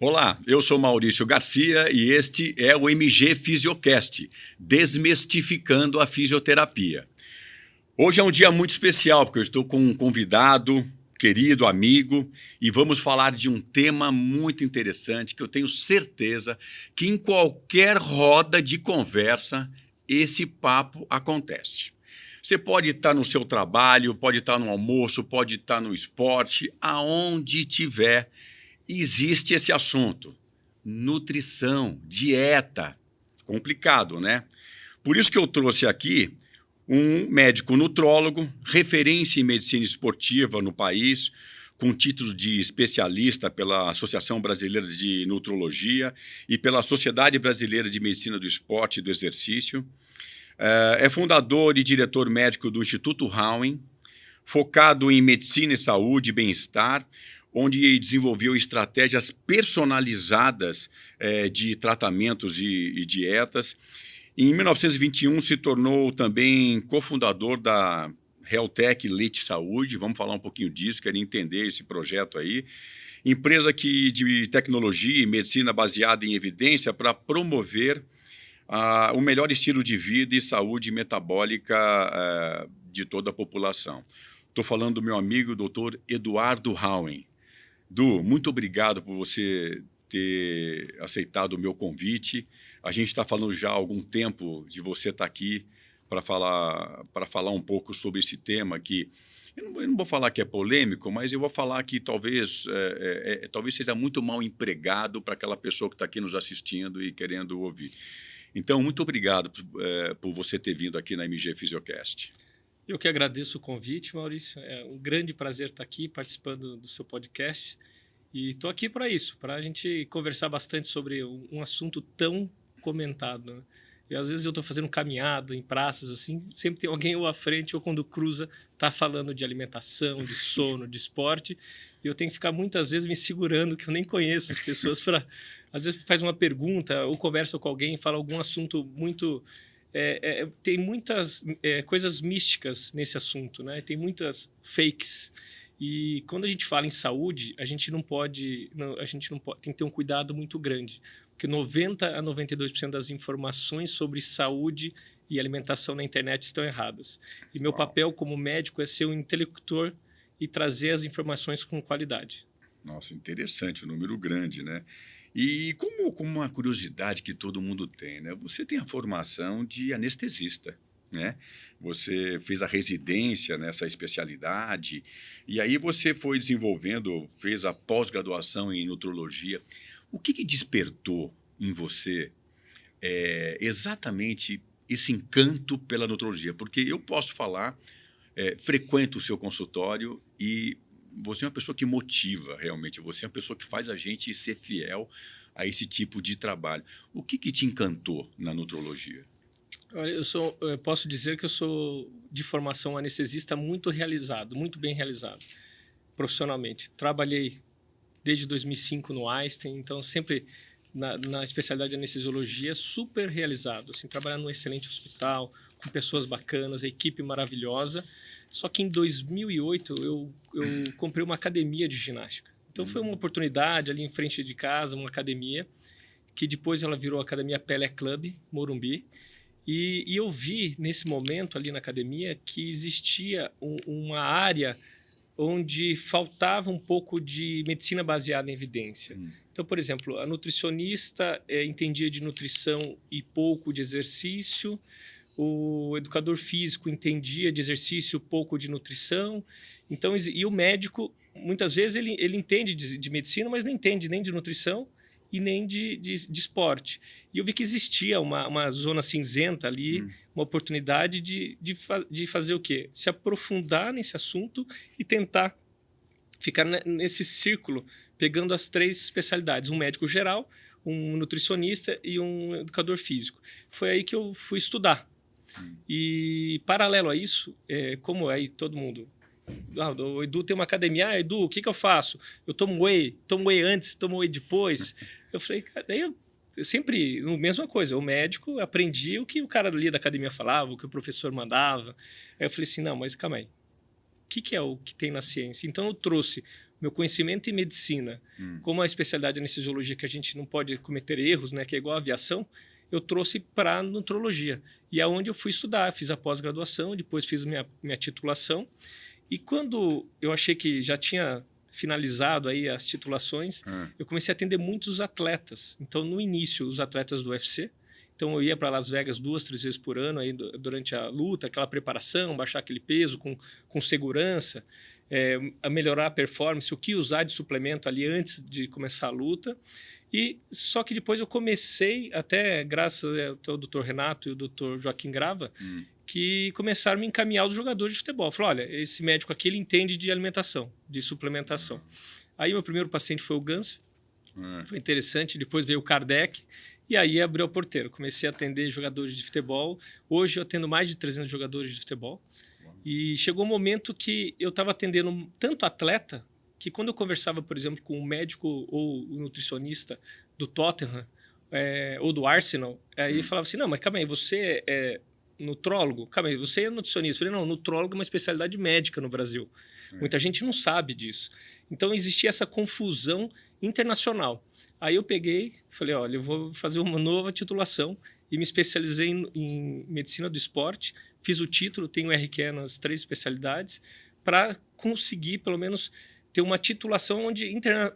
Olá, eu sou Maurício Garcia e este é o MG Fisiocast, desmistificando a fisioterapia. Hoje é um dia muito especial, porque eu estou com um convidado, querido amigo, e vamos falar de um tema muito interessante que eu tenho certeza que em qualquer roda de conversa esse papo acontece. Você pode estar no seu trabalho, pode estar no almoço, pode estar no esporte, aonde tiver, existe esse assunto. Nutrição, dieta. Complicado, né? Por isso que eu trouxe aqui um médico nutrólogo, referência em medicina esportiva no país, com título de especialista pela Associação Brasileira de Nutrologia e pela Sociedade Brasileira de Medicina do Esporte e do Exercício. É fundador e diretor médico do Instituto Howin, focado em medicina e saúde e bem-estar, onde desenvolveu estratégias personalizadas de tratamentos e dietas. Em 1921, se tornou também cofundador da Heltec Leite Saúde. Vamos falar um pouquinho disso, quero entender esse projeto aí. Empresa de tecnologia e medicina baseada em evidência para promover o melhor estilo de vida e saúde metabólica de toda a população. Estou falando do meu amigo, Dr. Eduardo Howin. Du, muito obrigado por você ter aceitado o meu convite. A gente está falando já há algum tempo de você estar aqui para falar um pouco sobre esse tema que eu não vou falar que é polêmico, mas eu vou falar que talvez seja muito mal empregado para aquela pessoa que está aqui nos assistindo e querendo ouvir. Então, muito obrigado por você ter vindo aqui na MG Fisiocast. Eu que agradeço o convite, Maurício. É um grande prazer estar aqui participando do seu podcast. E estou aqui para isso, para a gente conversar bastante sobre um assunto tão comentado, né? E às vezes eu estou fazendo caminhada em praças, assim, sempre tem alguém ou à frente ou quando cruza, está falando de alimentação, de sono, de esporte. E eu tenho que ficar muitas vezes me segurando, que eu nem conheço as pessoas, para às vezes faz uma pergunta ou conversa com alguém e fala algum assunto muito... tem muitas coisas místicas nesse assunto, né? Tem muitas fakes. E quando a gente fala em saúde, a gente não pode, tem que ter um cuidado muito grande, porque 90 a 92% das informações sobre saúde e alimentação na internet estão erradas. E meu papel como médico é ser um interlocutor e trazer as informações com qualidade. Nossa, interessante, um número grande, né? E como uma curiosidade que todo mundo tem, né? Você tem a formação de anestesista, né? Você fez a residência nessa especialidade e aí você foi desenvolvendo, fez a pós-graduação em nutrologia. O que despertou em você exatamente esse encanto pela nutrologia? Porque eu posso falar, frequento o seu consultório e você é uma pessoa que motiva realmente, você é uma pessoa que faz a gente ser fiel a esse tipo de trabalho. O que te encantou na nutrologia? Olha, eu posso dizer que eu sou de formação anestesista muito realizado, muito bem realizado profissionalmente. Trabalhei desde 2005 no Einstein, então sempre na especialidade de anestesiologia, super realizado, assim, trabalhando num excelente hospital, com pessoas bacanas, a equipe maravilhosa. Só que em 2008 eu comprei uma academia de ginástica. Então foi uma oportunidade ali em frente de casa, uma academia, que depois ela virou a Academia Pelé Club, Morumbi. E eu vi nesse momento ali na academia que existia uma área onde faltava um pouco de medicina baseada em evidência. Então, por exemplo, a nutricionista entendia de nutrição e pouco de exercício, o educador físico entendia de exercício, pouco de nutrição. Então, e o médico, muitas vezes, ele entende de medicina, mas não entende nem de nutrição e nem de esporte. E eu vi que existia uma zona cinzenta ali, uma oportunidade de fazer o quê? Se aprofundar nesse assunto e tentar ficar nesse círculo, pegando as três especialidades, um médico geral, um nutricionista e um educador físico. Foi aí que eu fui estudar. E, paralelo a isso, como aí todo mundo... o Edu tem uma academia. Edu, o que eu faço? Eu tomo whey antes, tomo whey depois. Eu falei, cara, daí eu sempre, a mesma coisa, o médico aprendia o que o cara ali da academia falava, o que o professor mandava. Aí eu falei assim, não, mas calma aí. O que é o que tem na ciência? Então eu trouxe meu conhecimento em medicina, como a especialidade de anestesiologia, que a gente não pode cometer erros, né, que é igual a aviação, eu trouxe para a nutrologia. E é onde eu fui estudar, fiz a pós-graduação, depois fiz minha titulação. E quando eu achei que já tinha finalizado aí as titulações, eu comecei a atender muitos atletas. Então, no início, os atletas do UFC. Então, eu ia para Las Vegas 2, 3 vezes por ano aí, durante a luta, aquela preparação, baixar aquele peso com segurança, a melhorar a performance, o que usar de suplemento ali antes de começar a luta. E só que depois eu comecei, até graças ao Dr. Renato e o Dr. Joaquim Grava, que começaram a me encaminhar os jogadores de futebol. Falaram, olha, esse médico aqui ele entende de alimentação, de suplementação. Aí meu primeiro paciente foi o Ganso, foi interessante, depois veio o Kardec, e aí abriu a porteira. Comecei a atender jogadores de futebol. Hoje eu atendo mais de 300 jogadores de futebol. E chegou um momento que eu estava atendendo tanto atleta, que quando eu conversava, por exemplo, com um médico ou um nutricionista do Tottenham ou do Arsenal, aí falava assim, não, mas calma aí, você é nutrólogo? Calma aí, você é nutricionista? Eu falei, não, nutrólogo é uma especialidade médica no Brasil. Muita gente não sabe disso. Então, existia essa confusão internacional. Aí eu peguei, falei, olha, eu vou fazer uma nova titulação e me especializei em medicina do esporte, fiz o título, tenho RQ nas 3 especialidades, para conseguir, pelo menos, ter uma titulação onde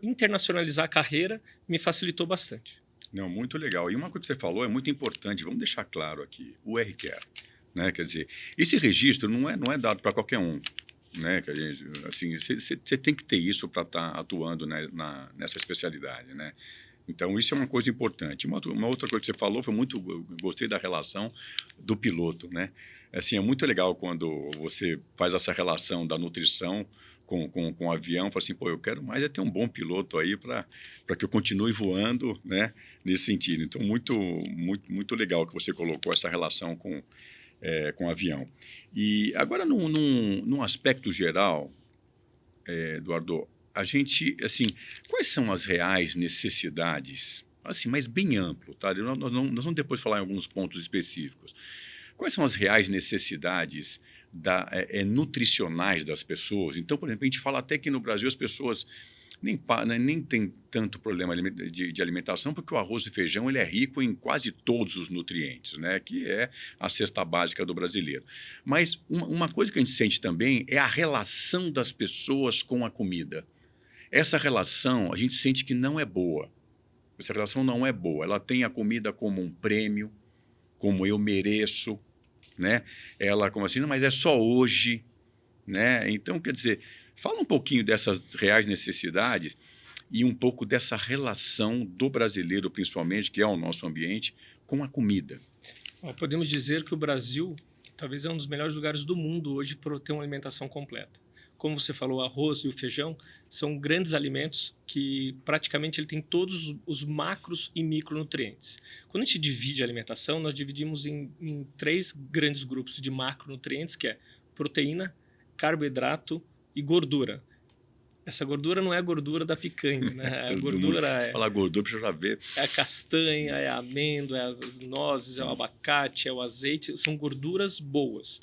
internacionalizar a carreira me facilitou bastante. Não, muito legal. E uma coisa que você falou é muito importante, vamos deixar claro aqui, o RQR, né? Quer dizer, esse registro não é dado para qualquer um, né? Que a gente, assim, você tem que ter isso para estar atuando, né, nessa especialidade, né? Então, isso é uma coisa importante. Uma outra coisa que você falou foi muito... Eu gostei da relação do piloto, né? Assim, é muito legal quando você faz essa relação da nutrição com o avião, fala assim, pô, eu quero mais ter um bom piloto aí para que eu continue voando, né? Nesse sentido. Então, muito legal que você colocou essa relação com o avião. E agora, num aspecto geral, Eduardo, a gente, assim, quais são as reais necessidades, assim, mas bem amplo, tá? Nós vamos depois falar em alguns pontos específicos. Quais são as reais necessidades nutricionais das pessoas? Então, por exemplo, a gente fala até que no Brasil as pessoas nem têm tanto problema de alimentação, porque o arroz e feijão ele é rico em quase todos os nutrientes, né? Que é a cesta básica do brasileiro. Mas uma coisa que a gente sente também é a relação das pessoas com a comida. Essa relação a gente sente que não é boa. Essa relação não é boa. Ela tem a comida como um prêmio, como eu mereço, né? Ela como assim, não, mas é só hoje, né? Então, quer dizer, fala um pouquinho dessas reais necessidades e um pouco dessa relação do brasileiro, principalmente, que é o nosso ambiente, com a comida. Podemos dizer que o Brasil talvez é um dos melhores lugares do mundo hoje para ter uma alimentação completa. Como você falou, o arroz e o feijão são grandes alimentos que praticamente ele tem todos os macros e micronutrientes. Quando a gente divide a alimentação, nós dividimos em 3 grandes grupos de macronutrientes, que é proteína, carboidrato e gordura. Essa gordura não é a gordura da picanha, né? A gordura se falar gordura, precisa já ver. É a castanha, é a amêndoa, é as nozes, é o abacate, é o azeite. São gorduras boas.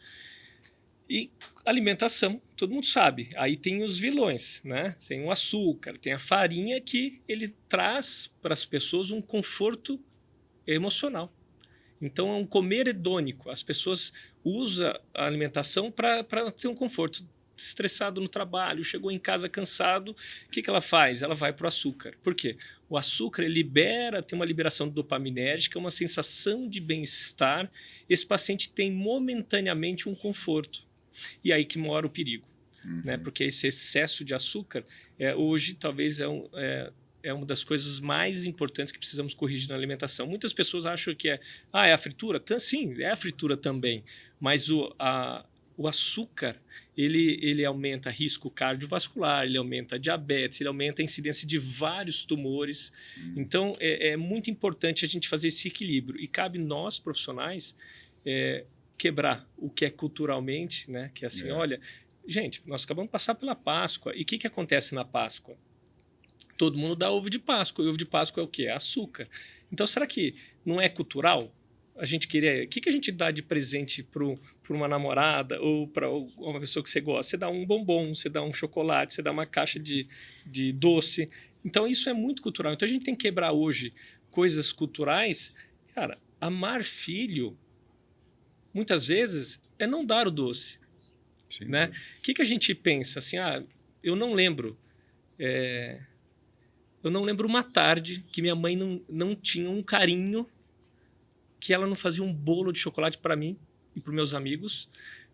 E alimentação, todo mundo sabe. Aí tem os vilões, né? Tem o açúcar, tem a farinha que ele traz para as pessoas um conforto emocional. Então é um comer hedônico. As pessoas usam a alimentação para ter um conforto. Estressado no trabalho, chegou em casa cansado, o que ela faz? Ela vai para o açúcar. Por quê? O açúcar ele tem uma liberação dopaminérgica, uma sensação de bem-estar. Esse paciente tem momentaneamente um conforto. E aí que mora o perigo. Né? Porque esse excesso de açúcar, hoje, talvez é uma das coisas mais importantes que precisamos corrigir na alimentação. Muitas pessoas acham que é a fritura? Sim, é a fritura também. Mas o açúcar, ele aumenta risco cardiovascular, ele aumenta a diabetes, ele aumenta a incidência de vários tumores. Então, é muito importante a gente fazer esse equilíbrio. E cabe nós, profissionais, quebrar o que é culturalmente, né? Que é assim, olha, gente, nós acabamos de passar pela Páscoa. E o que acontece na Páscoa? Todo mundo dá ovo de Páscoa. E ovo de Páscoa é o quê? É açúcar. Então, será que não é cultural? a gente querer... O que a gente dá de presente para uma namorada ou para uma pessoa que você gosta? Você dá um bombom, você dá um chocolate, você dá uma caixa de doce. Então, isso é muito cultural. Então, a gente tem que quebrar hoje coisas culturais. Cara, amar filho, muitas vezes, é não dar o doce. Sim, Né? O que a gente pensa? Assim, eu não lembro... eu não lembro uma tarde que minha mãe não tinha um carinho, que ela não fazia um bolo de chocolate para mim e para os meus amigos,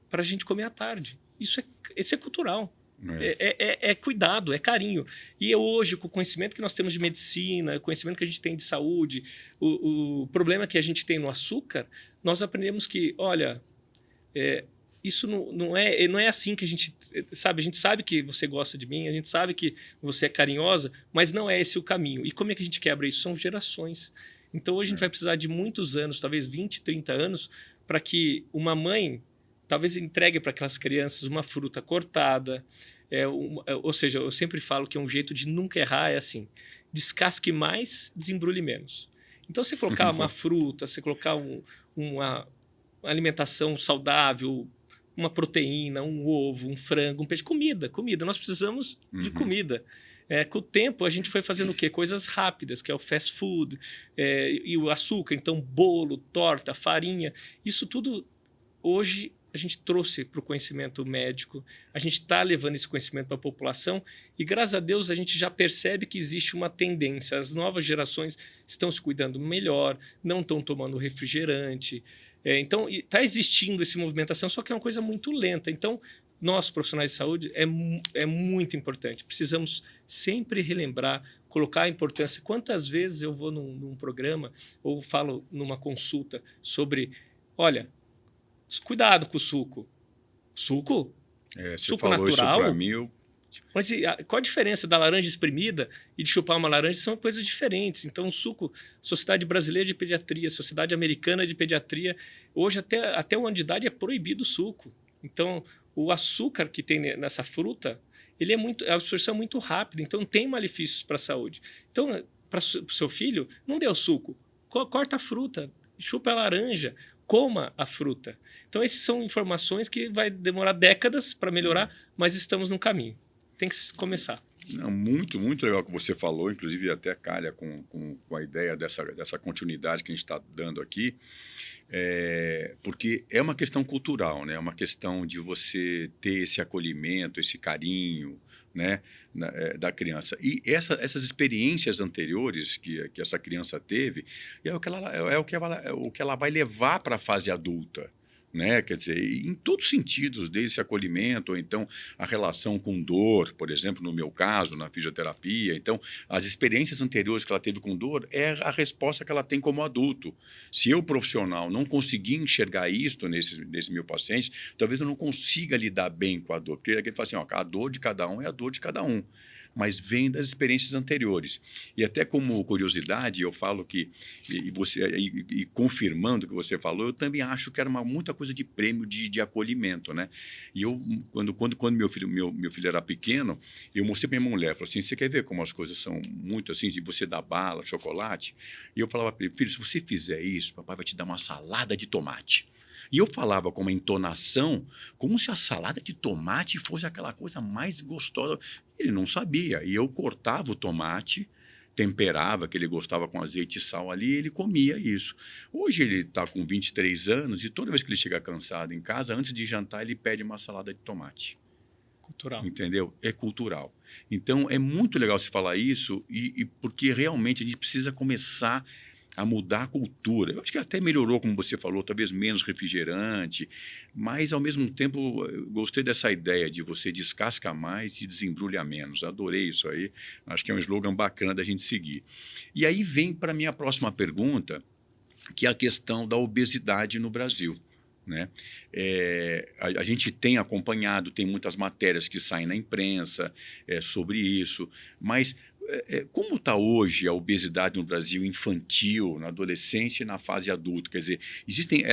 para a gente comer à tarde. Isso é cultural. É cuidado, é carinho. E hoje, com o conhecimento que nós temos de medicina, o conhecimento que a gente tem de saúde, o problema que a gente tem no açúcar, nós aprendemos que, olha, isso não é assim que a gente sabe. A gente sabe que você gosta de mim, a gente sabe que você é carinhosa, mas não é esse o caminho. E como é que a gente quebra isso? São gerações. Então, hoje a gente vai precisar de muitos anos, talvez 20, 30 anos, para que uma mãe talvez entregue para aquelas crianças uma fruta cortada. Ou seja, eu sempre falo que um jeito de nunca errar é assim: descasque mais, desembrulhe menos. Então, você colocar uma fruta, você colocar uma alimentação saudável, uma proteína, um ovo, um frango, um peixe, comida. Nós precisamos de comida. Com o tempo, a gente foi fazendo o quê? Coisas rápidas, que é o fast food, e o açúcar, então bolo, torta, farinha. Isso tudo, hoje, a gente trouxe para o conhecimento médico, a gente está levando esse conhecimento para a população e, graças a Deus, a gente já percebe que existe uma tendência. As novas gerações estão se cuidando melhor, não estão tomando refrigerante. Então, está existindo essa movimentação, só que é uma coisa muito lenta. Então, nós, profissionais de saúde, é muito importante. Precisamos sempre relembrar, colocar a importância. Quantas vezes eu vou num programa ou falo numa consulta sobre, olha, cuidado com o suco. Suco? Suco natural? Isso para mim, Mas qual a diferença da laranja espremida e de chupar uma laranja? São coisas diferentes. Então, o suco, Sociedade Brasileira de Pediatria, Sociedade Americana de Pediatria, hoje até o ano de idade é proibido o suco. Então, o açúcar que tem nessa fruta, a absorção é muito rápida, então tem malefícios para a saúde. Então, para o seu filho, não dê o suco, corta a fruta, chupa a laranja, coma a fruta. Então, essas são informações que vai demorar décadas para melhorar, mas estamos no caminho. Tem que começar. Não, muito, muito legal o que você falou, inclusive até calha com a ideia dessa continuidade que a gente está dando aqui, porque é uma questão cultural, né? É uma questão de você ter esse acolhimento, esse carinho, né, da criança. E essas experiências anteriores que essa criança teve é o que ela vai levar para a fase adulta. Né? Quer dizer, em todos os sentidos, desde esse acolhimento, ou então a relação com dor, por exemplo, no meu caso, na fisioterapia. Então, as experiências anteriores que ela teve com dor é a resposta que ela tem como adulto. Se eu, profissional, não conseguir enxergar isso nesse meu paciente, talvez eu não consiga lidar bem com a dor. Porque ele fala assim, a dor de cada um é a dor de cada um, mas vem das experiências anteriores. E até como curiosidade, eu falo que, e confirmando o que você falou, eu também acho que era muita coisa de prêmio de acolhimento, né? E eu, quando meu filho era pequeno, eu mostrei para minha mulher, falei assim, você quer ver como as coisas são muito assim, de você dar bala, chocolate? E eu falava para ele, filho, se você fizer isso, papai vai te dar uma salada de tomate. E eu falava com uma entonação como se a salada de tomate fosse aquela coisa mais gostosa. Ele não sabia. E eu cortava o tomate, temperava, que ele gostava com azeite e sal ali, e ele comia isso. Hoje ele está com 23 anos e toda vez que ele chega cansado em casa, antes de jantar, ele pede uma salada de tomate. Cultural. Entendeu? É cultural. Então, é muito legal se falar isso, porque realmente a gente precisa começar a mudar a cultura. Eu acho que até melhorou, como você falou, talvez menos refrigerante, mas, ao mesmo tempo, eu gostei dessa ideia de você descascar mais e desembrulhar menos. Adorei isso aí. Acho que é um slogan bacana da gente seguir. E aí vem para a minha próxima pergunta, que é a questão da obesidade no Brasil. Né? A gente tem acompanhado, tem muitas matérias que saem na imprensa sobre isso, mas Como está hoje a obesidade no Brasil infantil, na adolescência e na fase adulta? Quer dizer,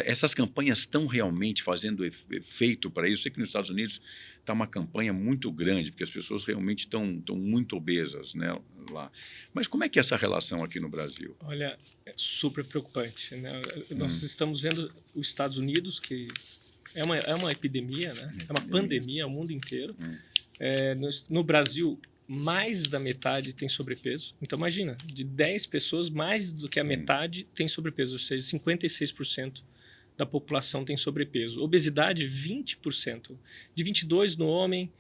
essas campanhas estão realmente fazendo efeito para isso? Eu sei que nos Estados Unidos está uma campanha muito grande, porque as pessoas realmente estão muito obesas, né, lá. Mas como é que é essa relação aqui no Brasil? Olha, é super preocupante, né? Nós estamos vendo os Estados Unidos, que é uma epidemia, né? É uma pandemia, o mundo inteiro. No Brasil, mais da metade tem sobrepeso. Então, imagina, de 10 pessoas, mais do que a metade tem sobrepeso, ou seja, 56% da população tem sobrepeso. Obesidade, 20%. De 22% no homem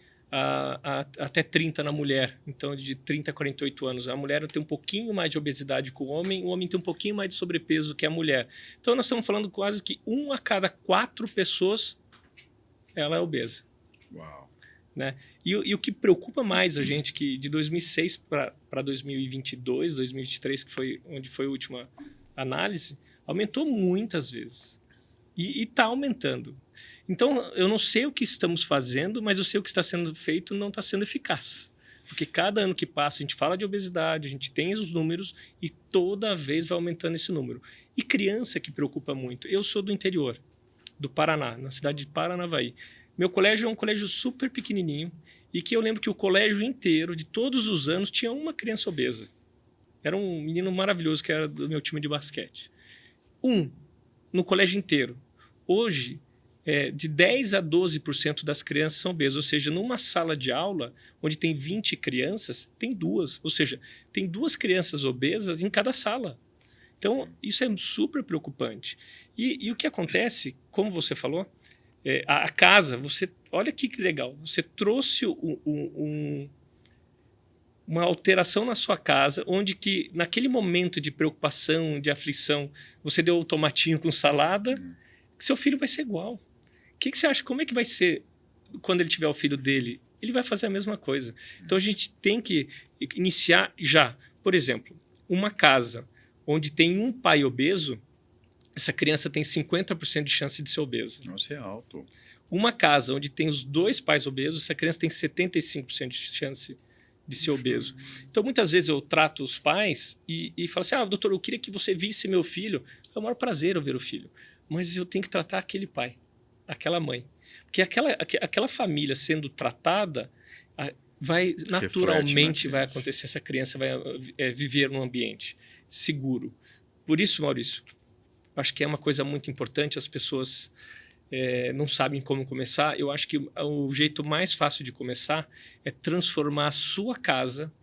até 30% na mulher. Então, de 30 a 48 anos. A mulher tem um pouquinho mais de obesidade que o homem tem um pouquinho mais de sobrepeso que a mulher. Então, nós estamos falando quase que 1 a cada 4 pessoas ela é obesa. Uau! Né? E o que preocupa mais a gente, que de 2006 para 2022, 2023, que foi onde foi a última análise, aumentou muitas vezes. E está aumentando. Então, eu não sei o que estamos fazendo, mas eu sei o que está sendo feito não está sendo eficaz. Porque cada ano que passa, a gente fala de obesidade, a gente tem os números e toda vez vai aumentando esse número. E criança que preocupa muito. Eu sou do interior, do Paraná, na cidade de Paranavaí. Meu colégio é um colégio super pequenininho e que eu lembro que o colégio inteiro, de todos os anos, tinha uma criança obesa. Era um menino maravilhoso que era do meu time de basquete. No colégio inteiro. Hoje, de 10% a 12% das crianças são obesas. Ou seja, numa sala de aula, onde tem 20 crianças, tem 2. Ou seja, tem 2 crianças obesas em cada sala. Então, isso é super preocupante. E o que acontece, como você falou, a casa, olha aqui que legal, você trouxe uma alteração na sua casa, onde que naquele momento de preocupação, de aflição, você deu o tomatinho com salada, seu filho vai ser igual. O que você acha? Como é que vai ser quando ele tiver o filho dele? Ele vai fazer a mesma coisa. Então, a gente tem que iniciar já. Por exemplo, uma casa onde tem um pai obeso, essa criança tem 50% de chance de ser obesa. Nossa, é alto. Uma casa onde tem os 2 pais obesos, essa criança tem 75% de chance de ser obeso. Então, muitas vezes eu trato os pais e falo assim, doutor, eu queria que você visse meu filho. É o maior prazer eu ver o filho. Mas eu tenho que tratar aquele pai, aquela mãe. Porque aquela família sendo tratada, naturalmente vai acontecer, essa criança vai viver num ambiente seguro. Por isso, Maurício, acho que é uma coisa muito importante, as pessoas não sabem como começar. Eu acho que o jeito mais fácil de começar é transformar a sua casa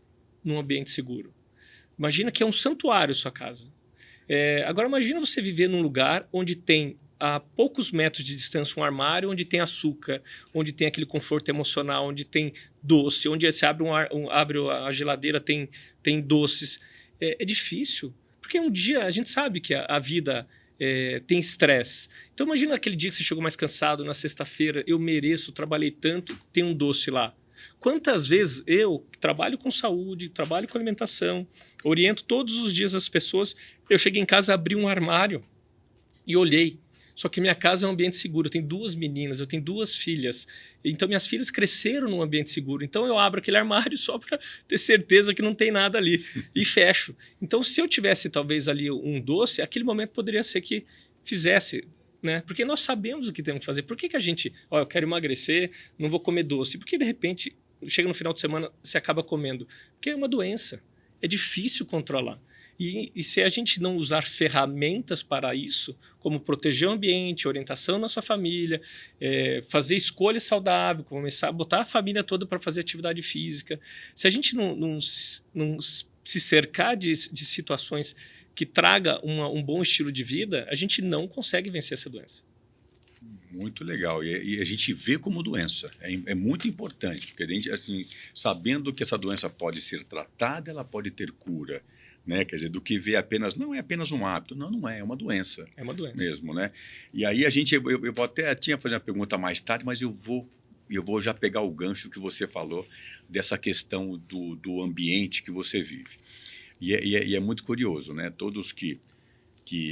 num ambiente seguro. Imagina que é um santuário a sua casa. Agora imagina você viver num lugar onde tem a poucos metros de distância um armário, onde tem açúcar, onde tem aquele conforto emocional, onde tem doce, onde você abre a geladeira, tem doces. É difícil, porque um dia a gente sabe que a vida tem estresse. Então imagina aquele dia que você chegou mais cansado, na sexta-feira, eu mereço, trabalhei tanto, tem um doce lá. Quantas vezes eu trabalho com saúde, trabalho com alimentação, oriento todos os dias as pessoas, eu cheguei em casa, abri um armário e olhei. Só que minha casa é um ambiente seguro. Eu tenho 2 meninas, eu tenho 2 filhas. Então, minhas filhas cresceram num ambiente seguro. Então, eu abro aquele armário só para ter certeza que não tem nada ali. E fecho. Então, se eu tivesse, talvez, ali um doce, aquele momento poderia ser que fizesse, né? Porque nós sabemos o que temos que fazer. Por que a gente... eu quero emagrecer, não vou comer doce. Porque, de repente, chega no final de semana, você acaba comendo. Porque é uma doença. É difícil controlar. E se a gente não usar ferramentas para isso, como proteger o ambiente, orientação na sua família, fazer escolha saudável, começar a botar a família toda para fazer atividade física, se a gente não se cercar de situações que traga um bom estilo de vida, a gente não consegue vencer essa doença. Muito legal. E a gente vê como doença. É muito importante, porque a gente, assim, sabendo que essa doença pode ser tratada, ela pode ter cura. Né? Quer dizer, do que ver apenas... Não é apenas um hábito. Não é. É uma doença. É uma doença. Mesmo, né? E aí a gente... Eu vou até... Tinha fazer uma pergunta mais tarde, mas eu vou já pegar o gancho que você falou dessa questão do ambiente que você vive. E é muito curioso, né? Todos que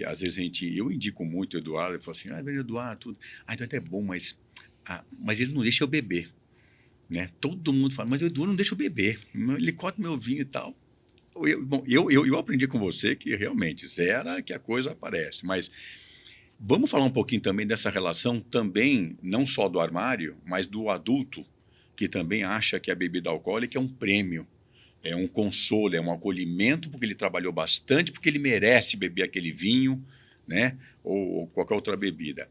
às vezes eu indico muito o Eduardo, eu falo assim, Eduardo, tudo. Então até é bom, mas ele não deixa eu beber. Né? Todo mundo fala, mas o Eduardo não deixa eu beber. Ele corta meu vinho e tal. Eu aprendi com você que realmente zera que a coisa aparece, mas vamos falar um pouquinho também dessa relação também, não só do armário, mas do adulto, que também acha que a bebida alcoólica é um prêmio, é um consolo, é um acolhimento, porque ele trabalhou bastante, porque ele merece beber aquele vinho, né? Ou qualquer outra bebida.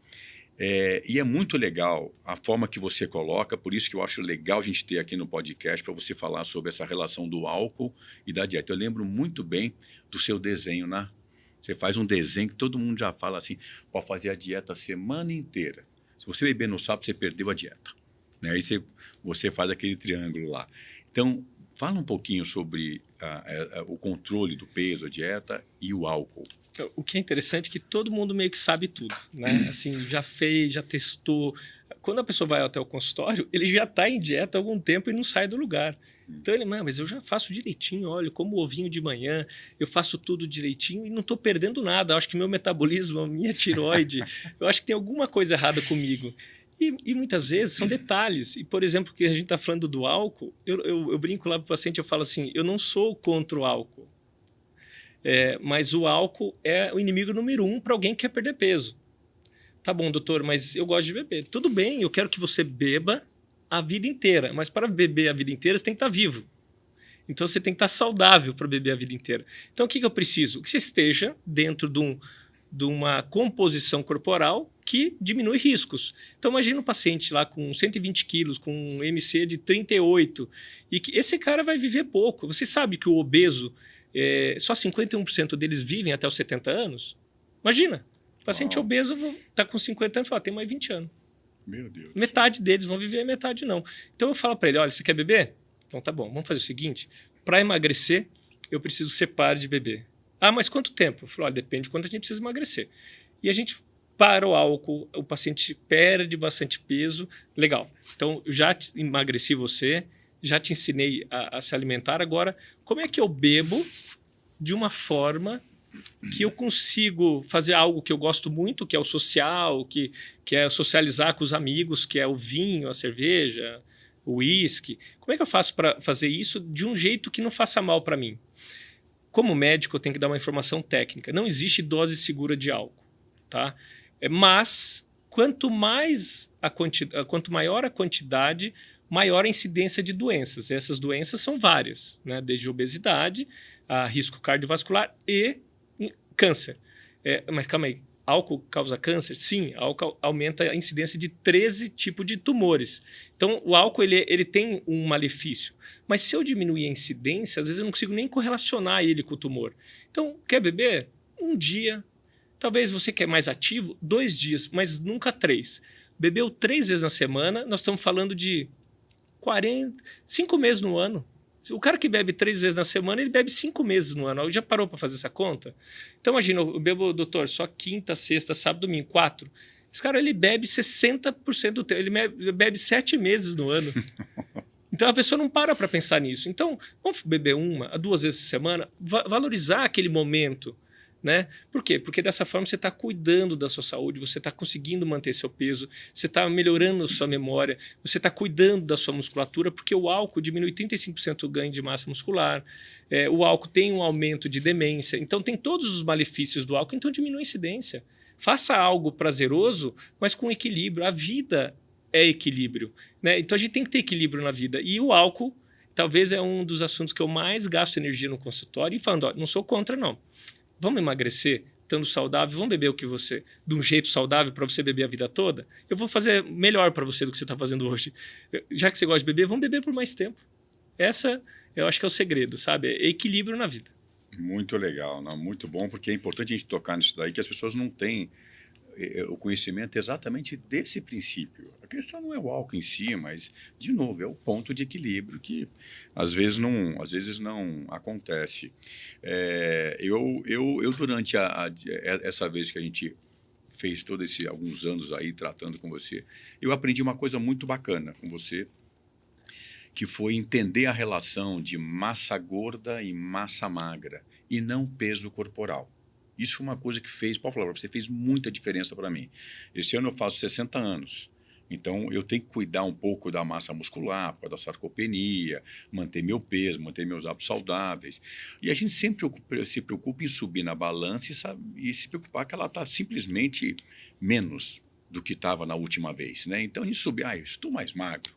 E é muito legal a forma que você coloca, por isso que eu acho legal a gente ter aqui no podcast para você falar sobre essa relação do álcool e da dieta. Eu lembro muito bem do seu desenho, né? Você faz um desenho que todo mundo já fala assim, pode fazer a dieta a semana inteira. Se você beber no sábado, você perdeu a dieta. Né? Aí você faz aquele triângulo lá. Então, fala um pouquinho sobre o controle do peso, a dieta e o álcool. O que é interessante é que todo mundo meio que sabe tudo, né? Assim, já fez, já testou. Quando a pessoa vai até o consultório, ele já está em dieta há algum tempo e não sai do lugar. Então ele, mas eu já faço direitinho, olha, como ovinho de manhã, eu faço tudo direitinho e não estou perdendo nada. Eu acho que meu metabolismo, a minha tireoide, eu acho que tem alguma coisa errada comigo. E muitas vezes são detalhes. E, por exemplo, que a gente está falando do álcool, eu brinco lá para o paciente, eu falo assim, eu não sou contra o álcool. Mas o álcool é o inimigo número 1 para alguém que quer perder peso. Tá bom, doutor, mas eu gosto de beber. Tudo bem, eu quero que você beba a vida inteira. Mas para beber a vida inteira, você tem que estar vivo. Então, você tem que estar saudável para beber a vida inteira. Então, o que eu preciso? Que você esteja dentro de uma composição corporal que diminui riscos. Então, imagina um paciente lá com 120 quilos, com um MC de 38, e que esse cara vai viver pouco. Você sabe que o obeso, só 51% deles vivem até os 70 anos? Imagina, o paciente obeso está com 50 anos e fala, tem mais 20 anos. Meu Deus. Metade deles vão viver, metade não. Então, eu falo para ele, olha, você quer beber? Então, tá bom, vamos fazer o seguinte, para emagrecer, eu preciso que você pare de beber. Ah, mas quanto tempo? Eu falo, olha, depende de quanto a gente precisa emagrecer. E a gente para o álcool, o paciente perde bastante peso. Legal. Então, eu já emagreci você, já te ensinei a se alimentar. Agora, como é que eu bebo de uma forma que eu consigo fazer algo que eu gosto muito, que é o social, que é socializar com os amigos, que é o vinho, a cerveja, o uísque. Como é que eu faço para fazer isso de um jeito que não faça mal para mim? Como médico, eu tenho que dar uma informação técnica. Não existe dose segura de álcool, tá? Mas quanto maior a quantidade, maior a incidência de doenças. E essas doenças são várias, né? Desde obesidade, a risco cardiovascular e câncer. Mas calma aí, álcool causa câncer? Sim, álcool aumenta a incidência de 13 tipos de tumores. Então, o álcool ele tem um malefício. Mas se eu diminuir a incidência, às vezes eu não consigo nem correlacionar ele com o tumor. Então, quer beber? Um dia. Talvez você quer mais ativo, 2 dias, mas nunca 3. Bebeu 3 vezes na semana, nós estamos falando de 5 meses no ano. O cara que bebe 3 vezes na semana, ele bebe 5 meses no ano. Já parou para fazer essa conta? Então, imagina, eu bebo, doutor, só quinta, sexta, sábado, domingo, 4. Esse cara, ele bebe 60% do tempo. Ele bebe 7 meses no ano. Então, a pessoa não para pensar nisso. Então, vamos beber 1 a 2 vezes por semana, valorizar aquele momento. Né? Por quê? Porque dessa forma você está cuidando da sua saúde, você está conseguindo manter seu peso, você está melhorando a sua memória, você está cuidando da sua musculatura, porque o álcool diminui 35% o ganho de massa muscular, o álcool tem um aumento de demência, então tem todos os malefícios do álcool, então diminui a incidência. Faça algo prazeroso, mas com equilíbrio. A vida é equilíbrio. Né? Então a gente tem que ter equilíbrio na vida. E o álcool talvez é um dos assuntos que eu mais gasto energia no consultório, e falando, ó, não sou contra não. Vamos emagrecer, estando saudável, vamos beber de um jeito saudável para você beber a vida toda? Eu vou fazer melhor para você do que você está fazendo hoje. Já que você gosta de beber, vamos beber por mais tempo. Essa, eu acho que é o segredo, sabe? É equilíbrio na vida. Muito legal, não? Muito bom, porque é importante a gente tocar nisso daí, que as pessoas não têm o conhecimento exatamente desse princípio. A questão não é o álcool em si, mas, de novo, é o ponto de equilíbrio que às vezes não acontece. Eu durante essa vez que a gente fez alguns anos aí tratando com você, eu aprendi uma coisa muito bacana com você, que foi entender a relação de massa gorda e massa magra, e não peso corporal. Isso foi uma coisa que pode falar para você, fez muita diferença para mim. Esse ano eu faço 60 anos. Então, eu tenho que cuidar um pouco da massa muscular, por causa da sarcopenia, manter meu peso, manter meus hábitos saudáveis. E a gente sempre se preocupa em subir na balança e se preocupar que ela está simplesmente menos do que estava na última vez, né? Então, a gente subir, eu estou mais magro,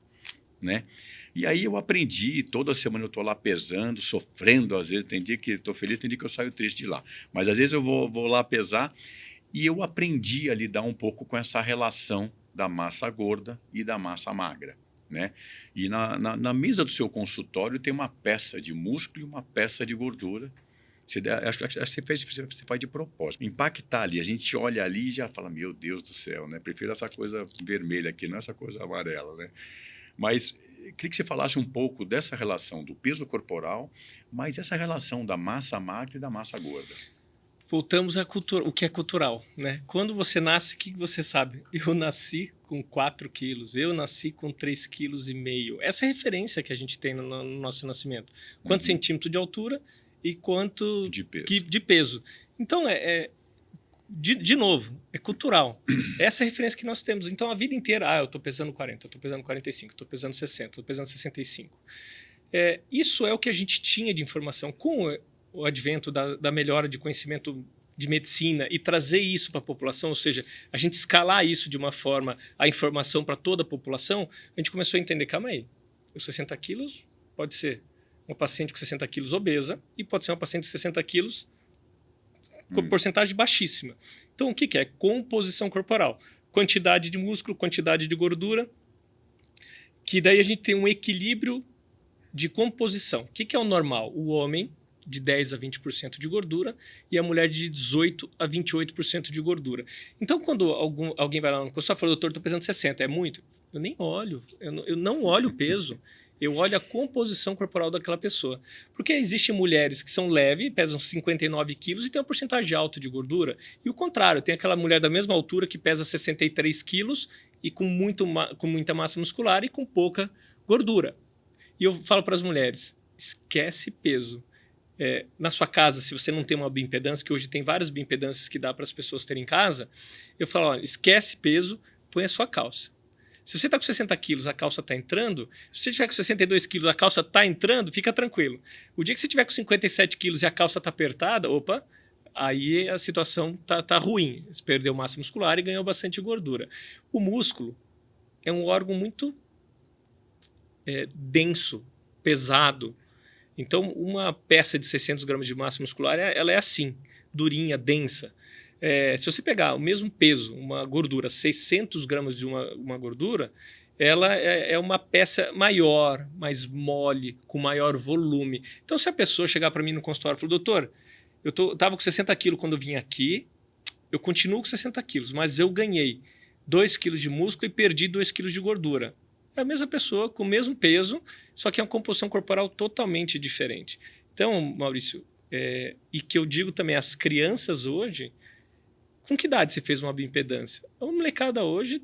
né? E aí eu aprendi, toda semana eu estou lá pesando, sofrendo, às vezes tem dia que estou feliz, tem dia que eu saio triste de lá. Mas às vezes eu vou lá pesar e eu aprendi a lidar um pouco com essa relação da massa gorda e da massa magra, né? E na mesa do seu consultório tem uma peça de músculo e uma peça de gordura. Acho que você faz de propósito. Impactar ali, a gente olha ali e já fala, meu Deus do céu, né? Prefiro essa coisa vermelha aqui, não essa coisa amarela, né? Mas queria que você falasse um pouco dessa relação do peso corporal, mas essa relação da massa magra e da massa gorda. Voltamos à cultura, o que é cultural, né? Quando você nasce, o que você sabe? Eu nasci com 4 quilos, eu nasci com 3,5 quilos. Essa é a referência que a gente tem no nosso nascimento. Quanto centímetro de altura e quanto de peso. Então, de novo, é cultural. Essa é a referência que nós temos. Então, a vida inteira, eu estou pesando 40, eu estou pesando 45, estou pesando 60, estou pesando 65. Isso é o que a gente tinha de informação. Com o advento da melhora de conhecimento de medicina e trazer isso para a população, ou seja, a gente escalar isso de uma forma, a informação para toda a população, a gente começou a entender, calma aí, os 60 quilos pode ser uma paciente com 60 quilos obesa e pode ser uma paciente com 60 quilos com porcentagem baixíssima. Então, o que é? Composição corporal. Quantidade de músculo, quantidade de gordura, que daí a gente tem um equilíbrio de composição. O que é o normal? O homem de 10 a 20% de gordura e a mulher de 18 a 28% de gordura. Então, quando alguém vai lá no consultório e fala, doutor, estou pesando 60, é muito? Eu nem olho, eu não olho o peso, eu olho a composição corporal daquela pessoa. Porque existem mulheres que são leves, pesam 59 quilos e têm uma porcentagem alta de gordura. E o contrário, tem aquela mulher da mesma altura que pesa 63 quilos e com muita massa muscular e com pouca gordura. E eu falo para as mulheres, esquece peso. Na sua casa, se você não tem uma bioimpedância, que hoje tem várias bioimpedâncias que dá para as pessoas terem em casa, eu falo, olha, esquece peso, põe a sua calça. Se você está com 60 quilos, a calça está entrando. Se você estiver com 62 quilos, a calça está entrando, fica tranquilo. O dia que você estiver com 57 quilos e a calça está apertada, aí a situação tá ruim. Você perdeu massa muscular e ganhou bastante gordura. O músculo é um órgão muito denso, pesado. Então, uma peça de 600 gramas de massa muscular, ela é assim, durinha, densa. Se você pegar o mesmo peso, uma gordura, 600 gramas de uma gordura, ela é uma peça maior, mais mole, com maior volume. Então, se a pessoa chegar para mim no consultório e falar, doutor, eu estava com 60 quilos quando eu vim aqui, eu continuo com 60 quilos, mas eu ganhei 2 quilos de músculo e perdi 2 quilos de gordura. É a mesma pessoa, com o mesmo peso, só que é uma composição corporal totalmente diferente. Então, Maurício, e que eu digo também, as crianças hoje, com que idade você fez uma bioimpedância? A molecada hoje,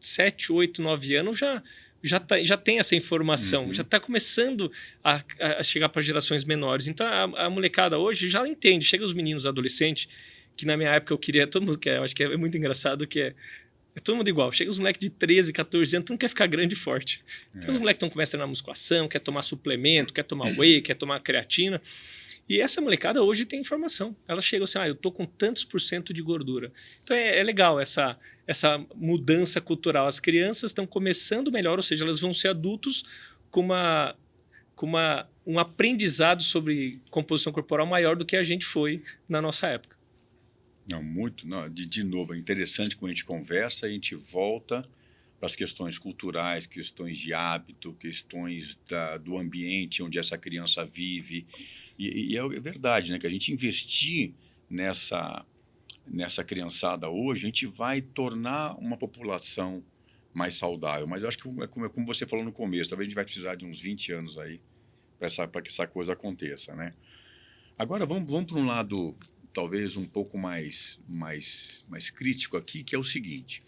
7, 8, 9 anos, já tem essa informação, já está começando a chegar para gerações menores. Então, a molecada hoje já entende. Chega os meninos adolescentes, que na minha época eu queria, todo mundo quer, eu acho que é muito engraçado que é todo mundo igual. Chega os moleques de 13, 14 anos, todo mundo quer ficar grande e forte. Então, os moleques estão começando na musculação, quer tomar suplemento, quer tomar whey, quer tomar creatina. E essa molecada hoje tem informação. Ela chega assim, eu tô com tantos % de gordura. Então, é legal essa mudança cultural. As crianças estão começando melhor, ou seja, elas vão ser adultos com um aprendizado sobre composição corporal maior do que a gente foi na nossa época. Não, muito. Não, de novo, é interessante quando a gente conversa, a gente volta para as questões culturais, questões de hábito, questões do ambiente onde essa criança vive. E é verdade, né, que a gente investir nessa criançada hoje, a gente vai tornar uma população mais saudável. Mas eu acho que, como você falou no começo, talvez a gente vai precisar de uns 20 anos aí para que essa coisa aconteça, né? Agora, vamos para um lado talvez um pouco mais crítico aqui, que é o seguinte.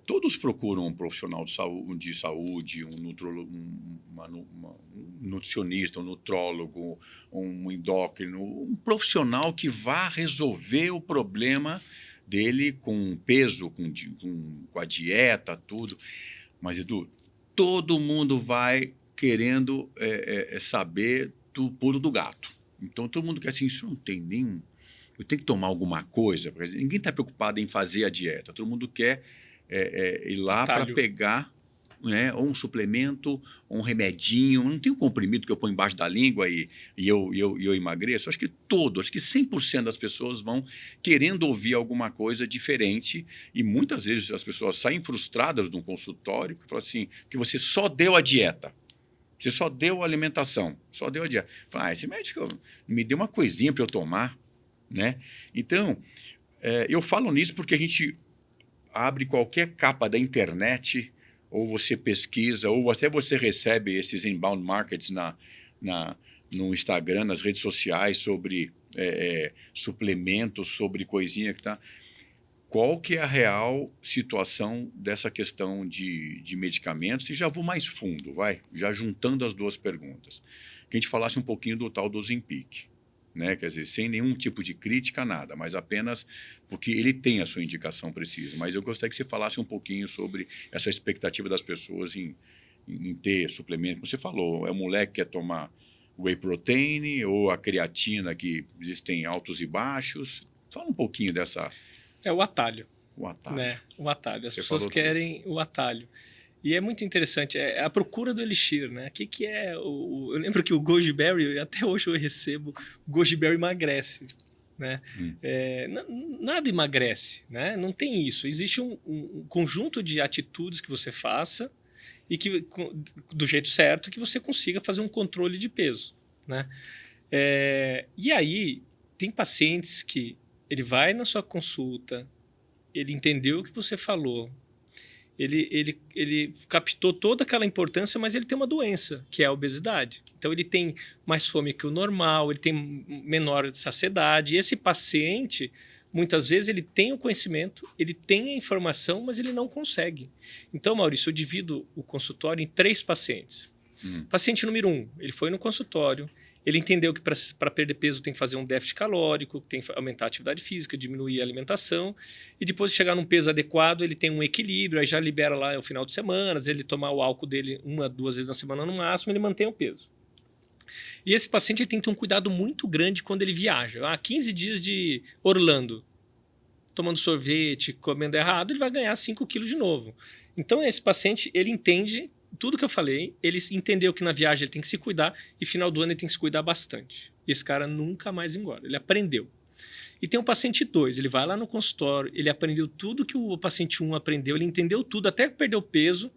Todos procuram um profissional de saúde, um nutricionista, um nutrólogo, um endócrino, um profissional que vá resolver o problema dele com peso, com a dieta, tudo. Mas, Edu, todo mundo vai querendo saber do pulo do gato. Então, todo mundo quer assim, isso não tem nenhum... Eu tenho que tomar alguma coisa. Porque ninguém está preocupado em fazer a dieta. Todo mundo quer ir lá para pegar, né, ou um suplemento, ou um remedinho. Não tem um comprimido que eu ponho embaixo da língua e eu emagreço. Acho que 100% das pessoas vão querendo ouvir alguma coisa diferente. E muitas vezes as pessoas saem frustradas de um consultório e falam assim, que você só deu a dieta. Você só deu a alimentação, só deu a dieta. Fala, esse médico me deu uma coisinha para eu tomar, né? Então, eu falo nisso porque a gente abre qualquer capa da internet, ou você pesquisa, ou até você recebe esses inbound markets no Instagram, nas redes sociais, sobre suplementos, sobre coisinha que tá. Qual que é a real situação dessa questão de medicamentos? E já vou mais fundo, já juntando as duas perguntas. Que a gente falasse um pouquinho do tal do Ozempic, né? Quer dizer, sem nenhum tipo de crítica, nada, mas apenas porque ele tem a sua indicação precisa. Mas eu gostaria que você falasse um pouquinho sobre essa expectativa das pessoas em ter suplemento. Como você falou, é o moleque que quer tomar whey protein ou a creatina, que existem altos e baixos. Fala um pouquinho dessa... É o atalho. O atalho. Né? O atalho. As pessoas querem o atalho. E é muito interessante, é a procura do elixir, né? O que é eu lembro que o Goji Berry, até hoje eu recebo, o Goji Berry emagrece, né? Nada emagrece, né? Não tem isso. Existe um conjunto de atitudes que você faça e que, do jeito certo, que você consiga fazer um controle de peso, né? E aí, tem pacientes que ele vai na sua consulta, ele entendeu o que você falou, ele captou toda aquela importância, mas ele tem uma doença, que é a obesidade. Então, ele tem mais fome que o normal, ele tem menor saciedade. E esse paciente, muitas vezes, ele tem o conhecimento, ele tem a informação, mas ele não consegue. Então, Maurício, eu divido o consultório em 3 pacientes. Paciente número 1, ele foi no consultório, ele entendeu que para perder peso tem que fazer um déficit calórico, tem que aumentar a atividade física, diminuir a alimentação, e depois de chegar num peso adequado, ele tem um equilíbrio, aí já libera lá o final de semana, ele tomar o álcool dele 1 a 2 vezes na semana no máximo, ele mantém o peso. E esse paciente ele tem que ter um cuidado muito grande quando ele viaja. 15 dias de Orlando, tomando sorvete, comendo errado, ele vai ganhar 5 quilos de novo. Então, esse paciente, ele entende tudo que eu falei, ele entendeu que na viagem ele tem que se cuidar e final do ano ele tem que se cuidar bastante. E esse cara nunca mais engorda, ele aprendeu. E tem o paciente 2, ele vai lá no consultório, ele aprendeu tudo que o paciente 1 aprendeu, ele entendeu tudo, até perdeu peso,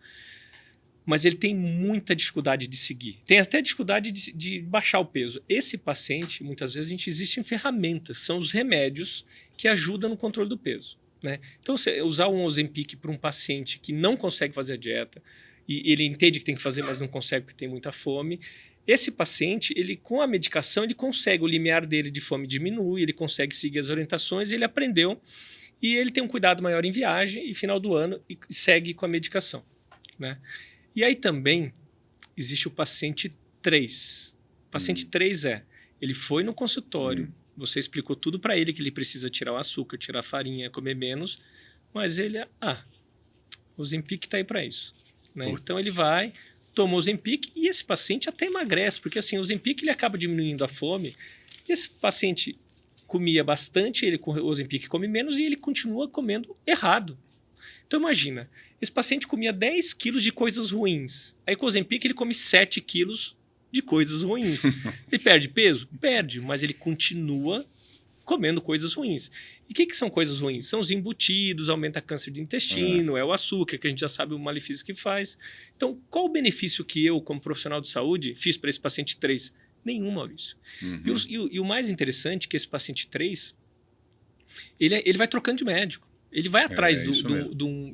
mas ele tem muita dificuldade de seguir. Tem até dificuldade de baixar o peso. Esse paciente, muitas vezes, existem ferramentas, são os remédios que ajudam no controle do peso, né? Então, você usar um Ozempic para um paciente que não consegue fazer a dieta, e ele entende que tem que fazer, mas não consegue porque tem muita fome. Esse paciente, ele com a medicação, ele consegue, o limiar dele de fome diminui, ele consegue seguir as orientações, ele aprendeu e ele tem um cuidado maior em viagem e final do ano e segue com a medicação, né? E aí também existe o paciente 3. O paciente 3 ele foi no consultório, você explicou tudo para ele, que ele precisa tirar o açúcar, tirar a farinha, comer menos, mas ele, o Ozempic está aí para isso. Né? Então ele vai, toma o Ozempic e esse paciente até emagrece, porque assim, o Ozempic ele acaba diminuindo a fome. Esse paciente comia bastante, ele com o Ozempic come menos e ele continua comendo errado. Então imagina, esse paciente comia 10 quilos de coisas ruins, aí com o Ozempic ele come 7 quilos de coisas ruins. Ele perde peso? Perde, mas ele continua comendo coisas ruins. E o que são coisas ruins? São os embutidos, aumenta câncer de intestino, é o açúcar, que a gente já sabe o malefício que faz. Então, qual o benefício que eu, como profissional de saúde, fiz para esse paciente 3? Nenhum, Maurício. E o mais interessante é que esse paciente 3, ele vai trocando de médico. Ele vai atrás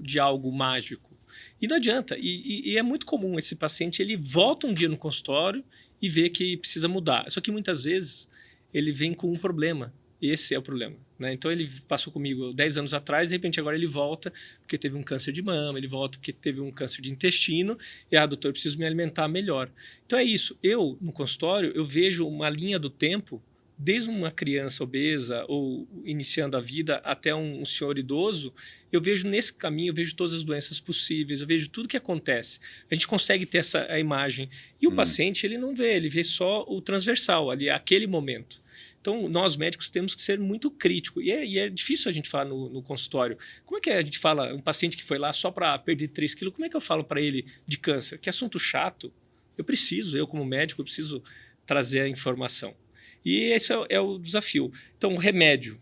de algo mágico. E não adianta. E é muito comum esse paciente, ele volta um dia no consultório e vê que precisa mudar. Só que muitas vezes ele vem com um problema. Esse é o problema, né? Então ele passou comigo 10 anos atrás, de repente agora ele volta porque teve um câncer de mama, ele volta porque teve um câncer de intestino e, doutor, eu preciso me alimentar melhor. Então é isso. Eu, no consultório, eu vejo uma linha do tempo desde uma criança obesa ou iniciando a vida até um senhor idoso, eu vejo nesse caminho, eu vejo todas as doenças possíveis, eu vejo tudo que acontece. A gente consegue ter a imagem. E o paciente, ele não vê, ele vê só o transversal, ali, aquele momento. Então, nós médicos temos que ser muito críticos. E é difícil a gente falar no consultório. Como é que a gente fala, um paciente que foi lá só para perder 3 quilos, como é que eu falo para ele de câncer? Que assunto chato. Eu como médico, eu preciso trazer a informação. E esse é o desafio. Então, o remédio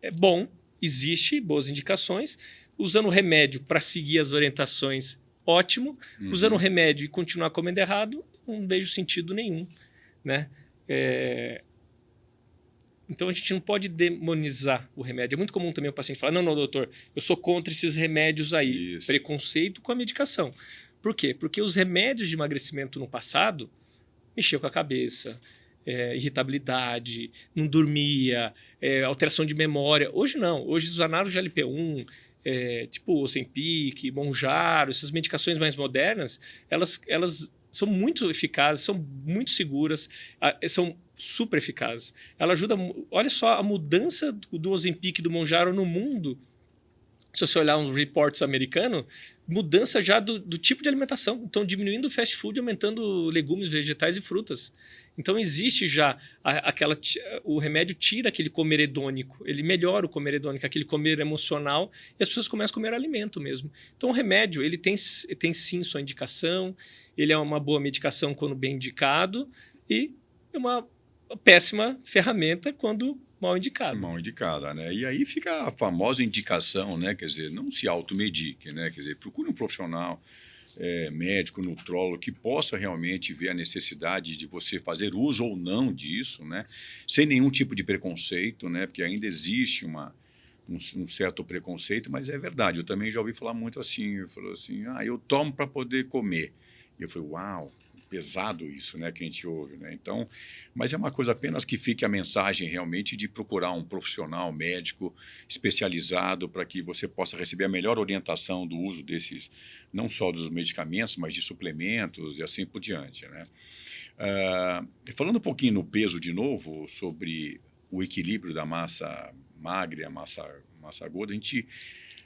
é bom, existe, boas indicações. Usando o remédio para seguir as orientações, ótimo. Usando o remédio e continuar comendo errado, não vejo sentido nenhum, né? Então, a gente não pode demonizar o remédio. É muito comum também o paciente falar, não, doutor, eu sou contra esses remédios aí. Isso. Preconceito com a medicação. Por quê? Porque os remédios de emagrecimento no passado mexeu com a cabeça, irritabilidade, não dormia, alteração de memória. Hoje não. Hoje os análogos de LP1, tipo Ozempic, Mounjaro, essas medicações mais modernas, elas são muito eficazes, são muito seguras, são super eficazes. Ela ajuda... Olha só a mudança do Ozempic e do Mounjaro no mundo. Se você olhar uns reports americanos, mudança já do tipo de alimentação. Então, diminuindo o fast food, aumentando legumes, vegetais e frutas. Então, existe já o remédio tira aquele comer hedônico, ele melhora o comer hedônico, aquele comer emocional, e as pessoas começam a comer alimento mesmo. Então, o remédio, ele tem sim sua indicação, ele é uma boa medicação quando bem indicado, e é uma péssima ferramenta quando mal indicada. Mal indicada, né? E aí fica a famosa indicação, né? Quer dizer, não se automedique, né? Quer dizer, procure um profissional, médico, nutrólogo, que possa realmente ver a necessidade de você fazer uso ou não disso, né? Sem nenhum tipo de preconceito, né? Porque ainda existe um certo preconceito, mas é verdade. Eu também já ouvi falar muito assim, eu tomo para poder comer. E eu falei, uau, pesado isso, né, que a gente ouve, né? Então, mas é uma coisa apenas que fique a mensagem realmente de procurar um profissional médico especializado para que você possa receber a melhor orientação do uso desses, não só dos medicamentos, mas de suplementos e assim por diante, né? Falando um pouquinho no peso de novo, sobre o equilíbrio da massa magra e a massa gorda, a gente,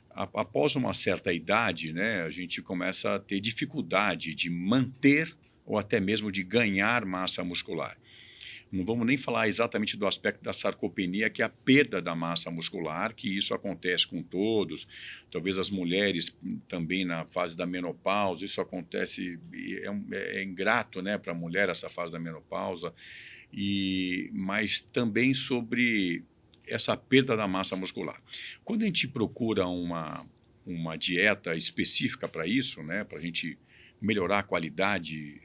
após uma certa idade, né, a gente começa a ter dificuldade de manter ou até mesmo de ganhar massa muscular. Não vamos nem falar exatamente do aspecto da sarcopenia, que é a perda da massa muscular, que isso acontece com todos. Talvez as mulheres também na fase da menopausa, isso acontece, é ingrato, né, para a mulher essa fase da menopausa, mas também sobre essa perda da massa muscular. Quando a gente procura uma dieta específica para isso, né, para a gente melhorar a qualidade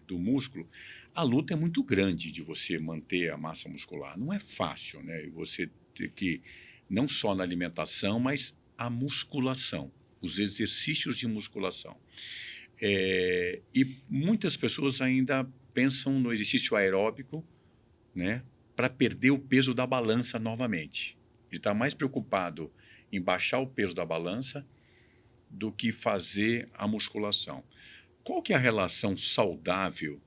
do músculo, a luta é muito grande de você manter a massa muscular. Não é fácil, né? Você ter que, não só na alimentação, mas a musculação, os exercícios de musculação. E muitas pessoas ainda pensam no exercício aeróbico, né, para perder o peso da balança novamente. Ele está mais preocupado em baixar o peso da balança do que fazer a musculação. Qual que é a relação saudável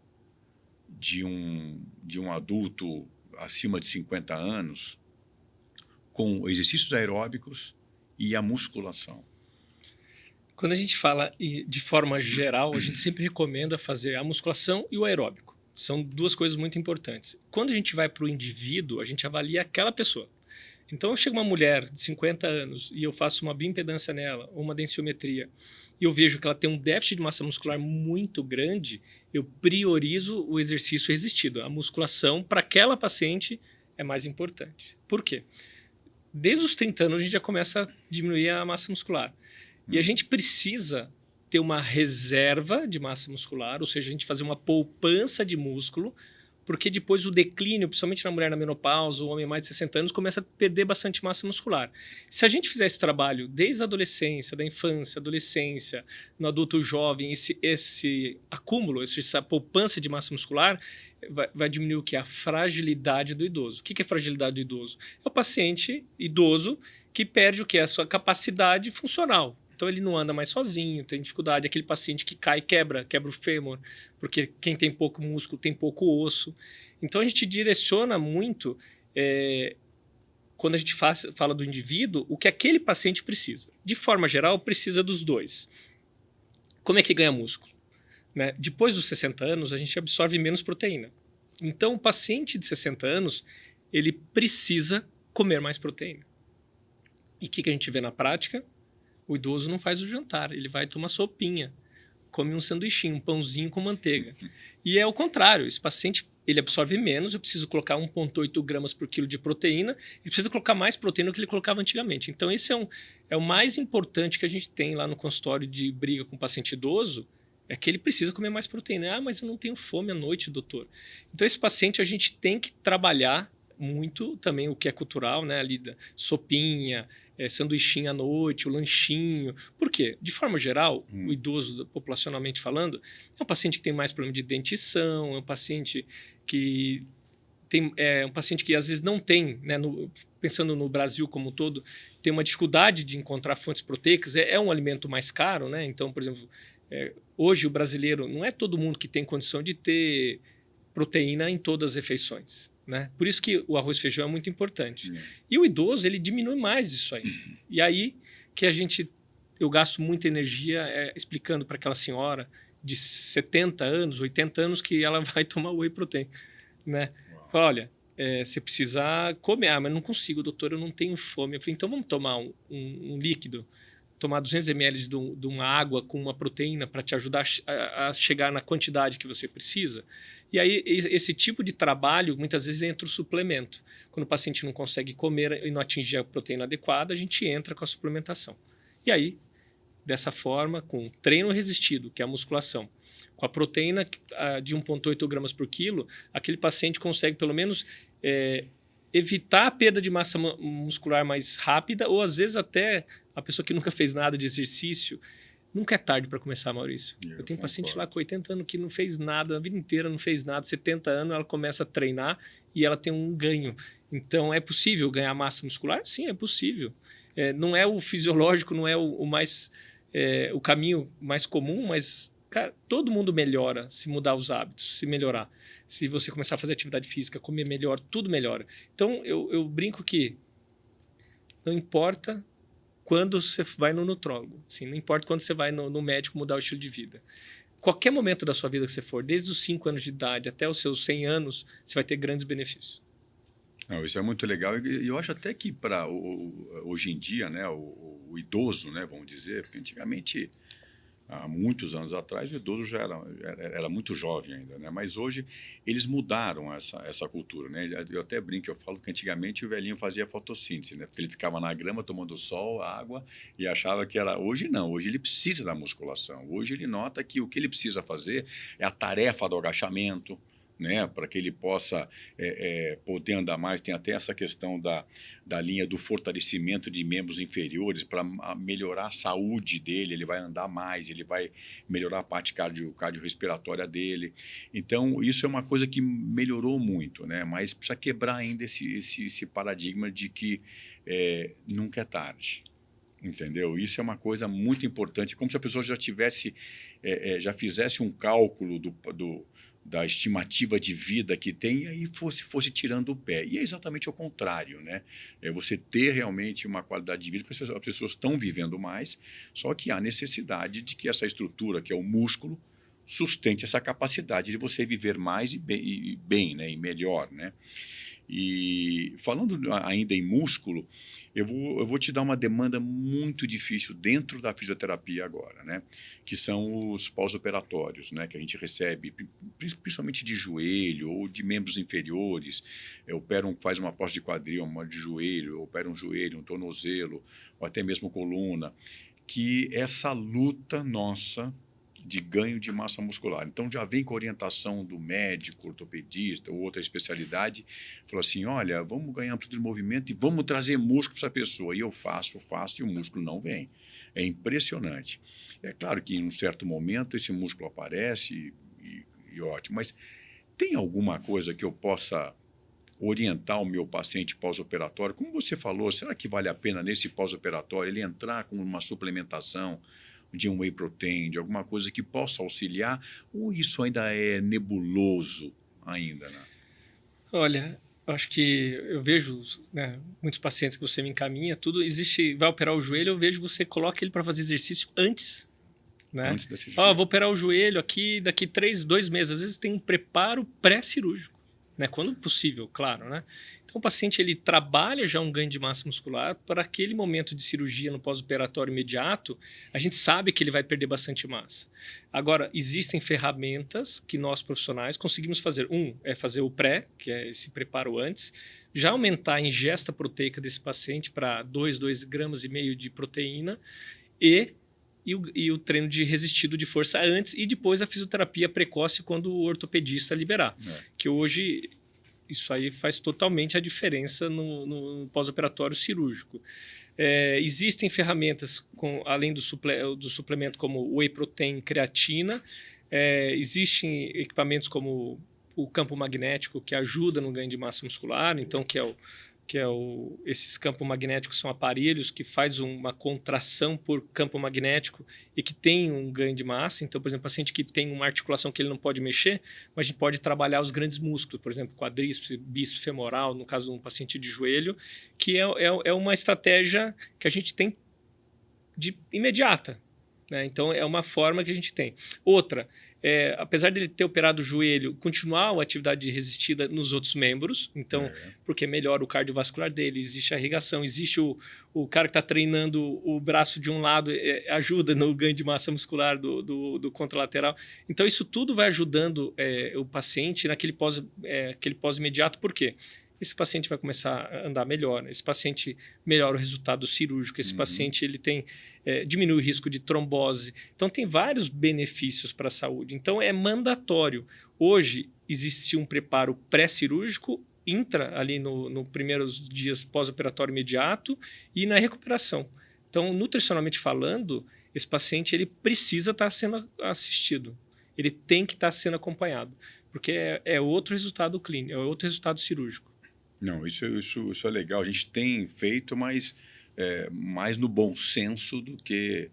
de um adulto acima de 50 anos com exercícios aeróbicos e a musculação? Quando a gente fala de forma geral, a gente sempre recomenda fazer a musculação e o aeróbico. São duas coisas muito importantes. Quando a gente vai para o indivíduo, a gente avalia aquela pessoa. Então, chega uma mulher de 50 anos e eu faço uma bioimpedância nela, ou uma densiometria, e eu vejo que ela tem um déficit de massa muscular muito grande, eu priorizo o exercício resistido. A musculação, para aquela paciente, é mais importante. Por quê? Desde os 30 anos, a gente já começa a diminuir a massa muscular. E a gente precisa ter uma reserva de massa muscular, ou seja, a gente fazer uma poupança de músculo, porque depois o declínio, principalmente na mulher na menopausa, o homem mais de 60 anos, começa a perder bastante massa muscular. Se a gente fizer esse trabalho desde a adolescência, da infância, adolescência, no adulto jovem, esse acúmulo, essa poupança de massa muscular, vai diminuir o que? A fragilidade do idoso. O que é fragilidade do idoso? É o paciente idoso que perde o que? A sua capacidade funcional, Então ele não anda mais sozinho, tem dificuldade. Aquele paciente que cai, quebra o fêmur, porque quem tem pouco músculo tem pouco osso. Então a gente direciona muito, quando a gente fala do indivíduo, o que aquele paciente precisa. De forma geral, precisa dos dois. Como é que ganha músculo? Né? Depois dos 60 anos, a gente absorve menos proteína. Então o paciente de 60 anos, ele precisa comer mais proteína. E o que a gente vê na prática? O idoso não faz o jantar, ele vai tomar sopinha, come um sanduichinho, um pãozinho com manteiga. E é o contrário, esse paciente ele absorve menos, eu preciso colocar 1,8 gramas por quilo de proteína, ele precisa colocar mais proteína do que ele colocava antigamente. Então esse é o mais importante que a gente tem lá no consultório de briga com o paciente idoso, é que ele precisa comer mais proteína. Ah, mas eu não tenho fome à noite, doutor. Então esse paciente a gente tem que trabalhar muito também o que é cultural, né? Ali da sopinha, sanduichinho à noite, o lanchinho. Por quê? De forma geral, o idoso, populacionalmente falando, é um paciente que tem mais problema de dentição, é um paciente que às vezes não tem, né, pensando no Brasil como um todo, tem uma dificuldade de encontrar fontes proteicas, é um alimento mais caro, né? Então, por exemplo, hoje o brasileiro, não é todo mundo que tem condição de ter proteína em todas as refeições. Né? Por isso que o arroz e feijão é muito importante. E o idoso, ele diminui mais isso aí. E aí que eu gasto muita energia explicando para aquela senhora de 70 anos, 80 anos, que ela vai tomar whey protein. Né? Fala, olha, você precisa comer. Ah, mas não consigo, doutor, eu não tenho fome. Eu falei, então vamos tomar um líquido, tomar 200 ml de uma água com uma proteína para te ajudar a chegar na quantidade que você precisa. E aí, esse tipo de trabalho, muitas vezes, entra o suplemento. Quando o paciente não consegue comer e não atingir a proteína adequada, a gente entra com a suplementação. E aí, dessa forma, com treino resistido, que é a musculação, com a proteína de 1,8 gramas por quilo, aquele paciente consegue, pelo menos, evitar a perda de massa muscular mais rápida, ou, às vezes, até a pessoa que nunca fez nada de exercício. Nunca é tarde para começar, Maurício. Eu tenho paciente lá com 80 anos que não fez nada, a vida inteira não fez nada, 70 anos ela começa a treinar e ela tem um ganho. Então, é possível ganhar massa muscular? Sim, é possível. Não é o fisiológico, não é o caminho mais comum, mas cara, todo mundo melhora se mudar os hábitos, se melhorar. Se você começar a fazer atividade física, comer melhor, tudo melhora. Então, eu brinco que não importa quando você vai no nutrólogo. Assim, não importa quando você vai no médico mudar o estilo de vida. Qualquer momento da sua vida que você for, desde os 5 anos de idade até os seus 100 anos, você vai ter grandes benefícios. Não, isso é muito legal. E eu acho até que para hoje em dia, né, o idoso, né, vamos dizer, porque antigamente, há muitos anos atrás, o idoso já era muito jovem ainda, né? Mas hoje eles mudaram essa cultura, né? Eu até brinco, eu falo que antigamente o velhinho fazia fotossíntese, né? Porque ele ficava na grama tomando sol, água e achava que era... Hoje não, hoje ele precisa da musculação. Hoje ele nota que o que ele precisa fazer é a tarefa do agachamento, né, para que ele possa poder andar mais. Tem até essa questão da linha do fortalecimento de membros inferiores para melhorar a saúde dele, ele vai andar mais, ele vai melhorar a parte cardiorrespiratória dele. Então, isso é uma coisa que melhorou muito, né, mas precisa quebrar ainda esse paradigma de que nunca é tarde. Entendeu? Isso é uma coisa muito importante, como se a pessoa já tivesse, já fizesse um cálculo da estimativa de vida que tem e aí fosse tirando o pé. E é exatamente o contrário, né? É você ter realmente uma qualidade de vida, porque as pessoas estão vivendo mais, só que há necessidade de que essa estrutura, que é o músculo, sustente essa capacidade de você viver mais e bem, né? E melhor, né? E falando ainda em músculo, eu vou te dar uma demanda muito difícil dentro da fisioterapia agora, né? Que são os pós-operatórios, né? Que a gente recebe, principalmente de joelho ou de membros inferiores. Faz uma pós de quadril, uma de joelho, opera um joelho, um tornozelo, ou até mesmo coluna. Que essa luta nossa de ganho de massa muscular. Então, já vem com a orientação do médico, ortopedista ou outra especialidade, falou assim, olha, vamos ganhar amplitude de movimento e vamos trazer músculo para essa pessoa. E eu faço e o músculo não vem. É impressionante. É claro que em um certo momento esse músculo aparece e ótimo, mas tem alguma coisa que eu possa orientar o meu paciente pós-operatório, como você falou, será que vale a pena nesse pós-operatório ele entrar com uma suplementação de um whey protein, de alguma coisa que possa auxiliar, ou isso ainda é nebuloso ainda, né? Olha, eu acho que eu vejo, né, muitos pacientes que você me encaminha, tudo existe, vai operar o joelho, eu vejo que você coloca ele para fazer exercício antes, né? Antes da cirurgia. Vou operar o joelho aqui daqui 2 meses. Às vezes tem um preparo pré-cirúrgico, né? Quando possível, claro, né? Então o paciente ele trabalha já um ganho de massa muscular para aquele momento de cirurgia no pós-operatório imediato, a gente sabe que ele vai perder bastante massa. Agora, existem ferramentas que nós profissionais conseguimos fazer. É fazer o pré, que é esse preparo antes, já aumentar a ingesta proteica desse paciente para 2,5 gramas de proteína e o treino de resistido de força antes e depois a fisioterapia precoce quando o ortopedista liberar. Que hoje isso aí faz totalmente a diferença no pós-operatório cirúrgico. Existem ferramentas, além do suplemento como whey protein, creatina. Existem equipamentos como o campo magnético que ajuda no ganho de massa muscular, então esses campos magnéticos são aparelhos que faz uma contração por campo magnético e que tem um ganho de massa. Então, por exemplo, paciente que tem uma articulação que ele não pode mexer, mas a gente pode trabalhar os grandes músculos, por exemplo, quadríceps, bíceps femoral, no caso de um paciente de joelho, que é uma estratégia que a gente tem de imediata, né? Então, é uma forma que a gente tem. Outra, apesar dele ter operado o joelho, continuar a atividade resistida nos outros membros, então, porque melhora o cardiovascular dele, existe a irrigação, existe o cara que está treinando o braço de um lado, ajuda no ganho de massa muscular do contralateral. Então, isso tudo vai ajudando o paciente naquele pós-imediato. Por quê? Esse paciente vai começar a andar melhor, esse paciente melhora o resultado cirúrgico, esse paciente ele diminui o risco de trombose. Então, tem vários benefícios para a saúde. Então, é mandatório. Hoje, existe um preparo pré-cirúrgico, ali no primeiros dias pós-operatório imediato e na recuperação. Então, nutricionalmente falando, esse paciente ele precisa estar sendo assistido. Ele tem que estar sendo acompanhado, porque é outro resultado clínico, é outro resultado cirúrgico. Não, isso é legal. A gente tem feito, mas mais no bom senso do que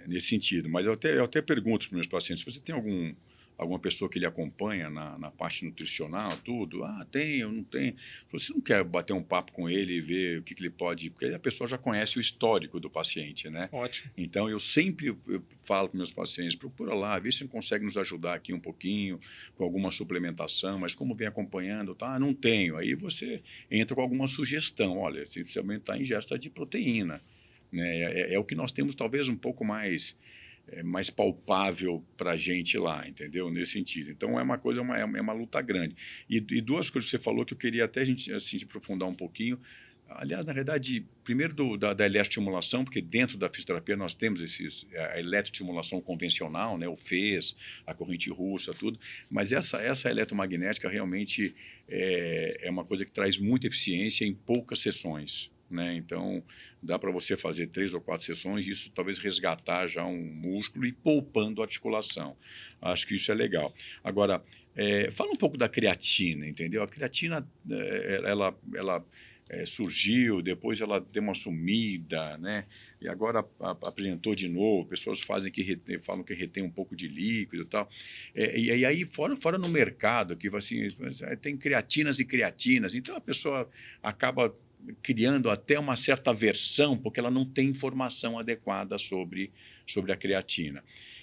nesse sentido. Mas eu até pergunto para os meus pacientes, você tem alguma pessoa que ele acompanha na parte nutricional, tudo? Tenho, não tem. Você não quer bater um papo com ele e ver o que ele pode... Porque a pessoa já conhece o histórico do paciente, né? Ótimo. Então, eu sempre falo para meus pacientes, procura lá, vê se ele consegue nos ajudar aqui um pouquinho, com alguma suplementação, mas como vem acompanhando, não tenho. Aí você entra com alguma sugestão. Olha, você precisa aumentar a ingesta de proteína, né? É o que nós temos talvez um pouco mais palpável para a gente lá, entendeu? Nesse sentido. Então, é uma coisa, é uma luta grande. E duas coisas que você falou que eu queria até a gente assim, se aprofundar um pouquinho. Aliás, na verdade, primeiro da eletroestimulação, porque dentro da fisioterapia nós temos a eletroestimulação convencional, né? O FES, a corrente russa, tudo. Mas essa eletromagnética realmente é uma coisa que traz muita eficiência em poucas sessões, né? Então, dá para você fazer 3 ou 4 sessões e isso talvez resgatar já um músculo e poupando a articulação. Acho que isso é legal. Agora, fala um pouco da creatina, entendeu? A creatina, ela surgiu, depois ela deu uma sumida, né? E agora apresentou de novo, pessoas falam que retém um pouco de líquido e tal. E aí, fora no mercado, que assim, tem creatinas e creatinas, então a pessoa acaba criando até uma certa aversão, porque ela não tem informação adequada sobre a creatina.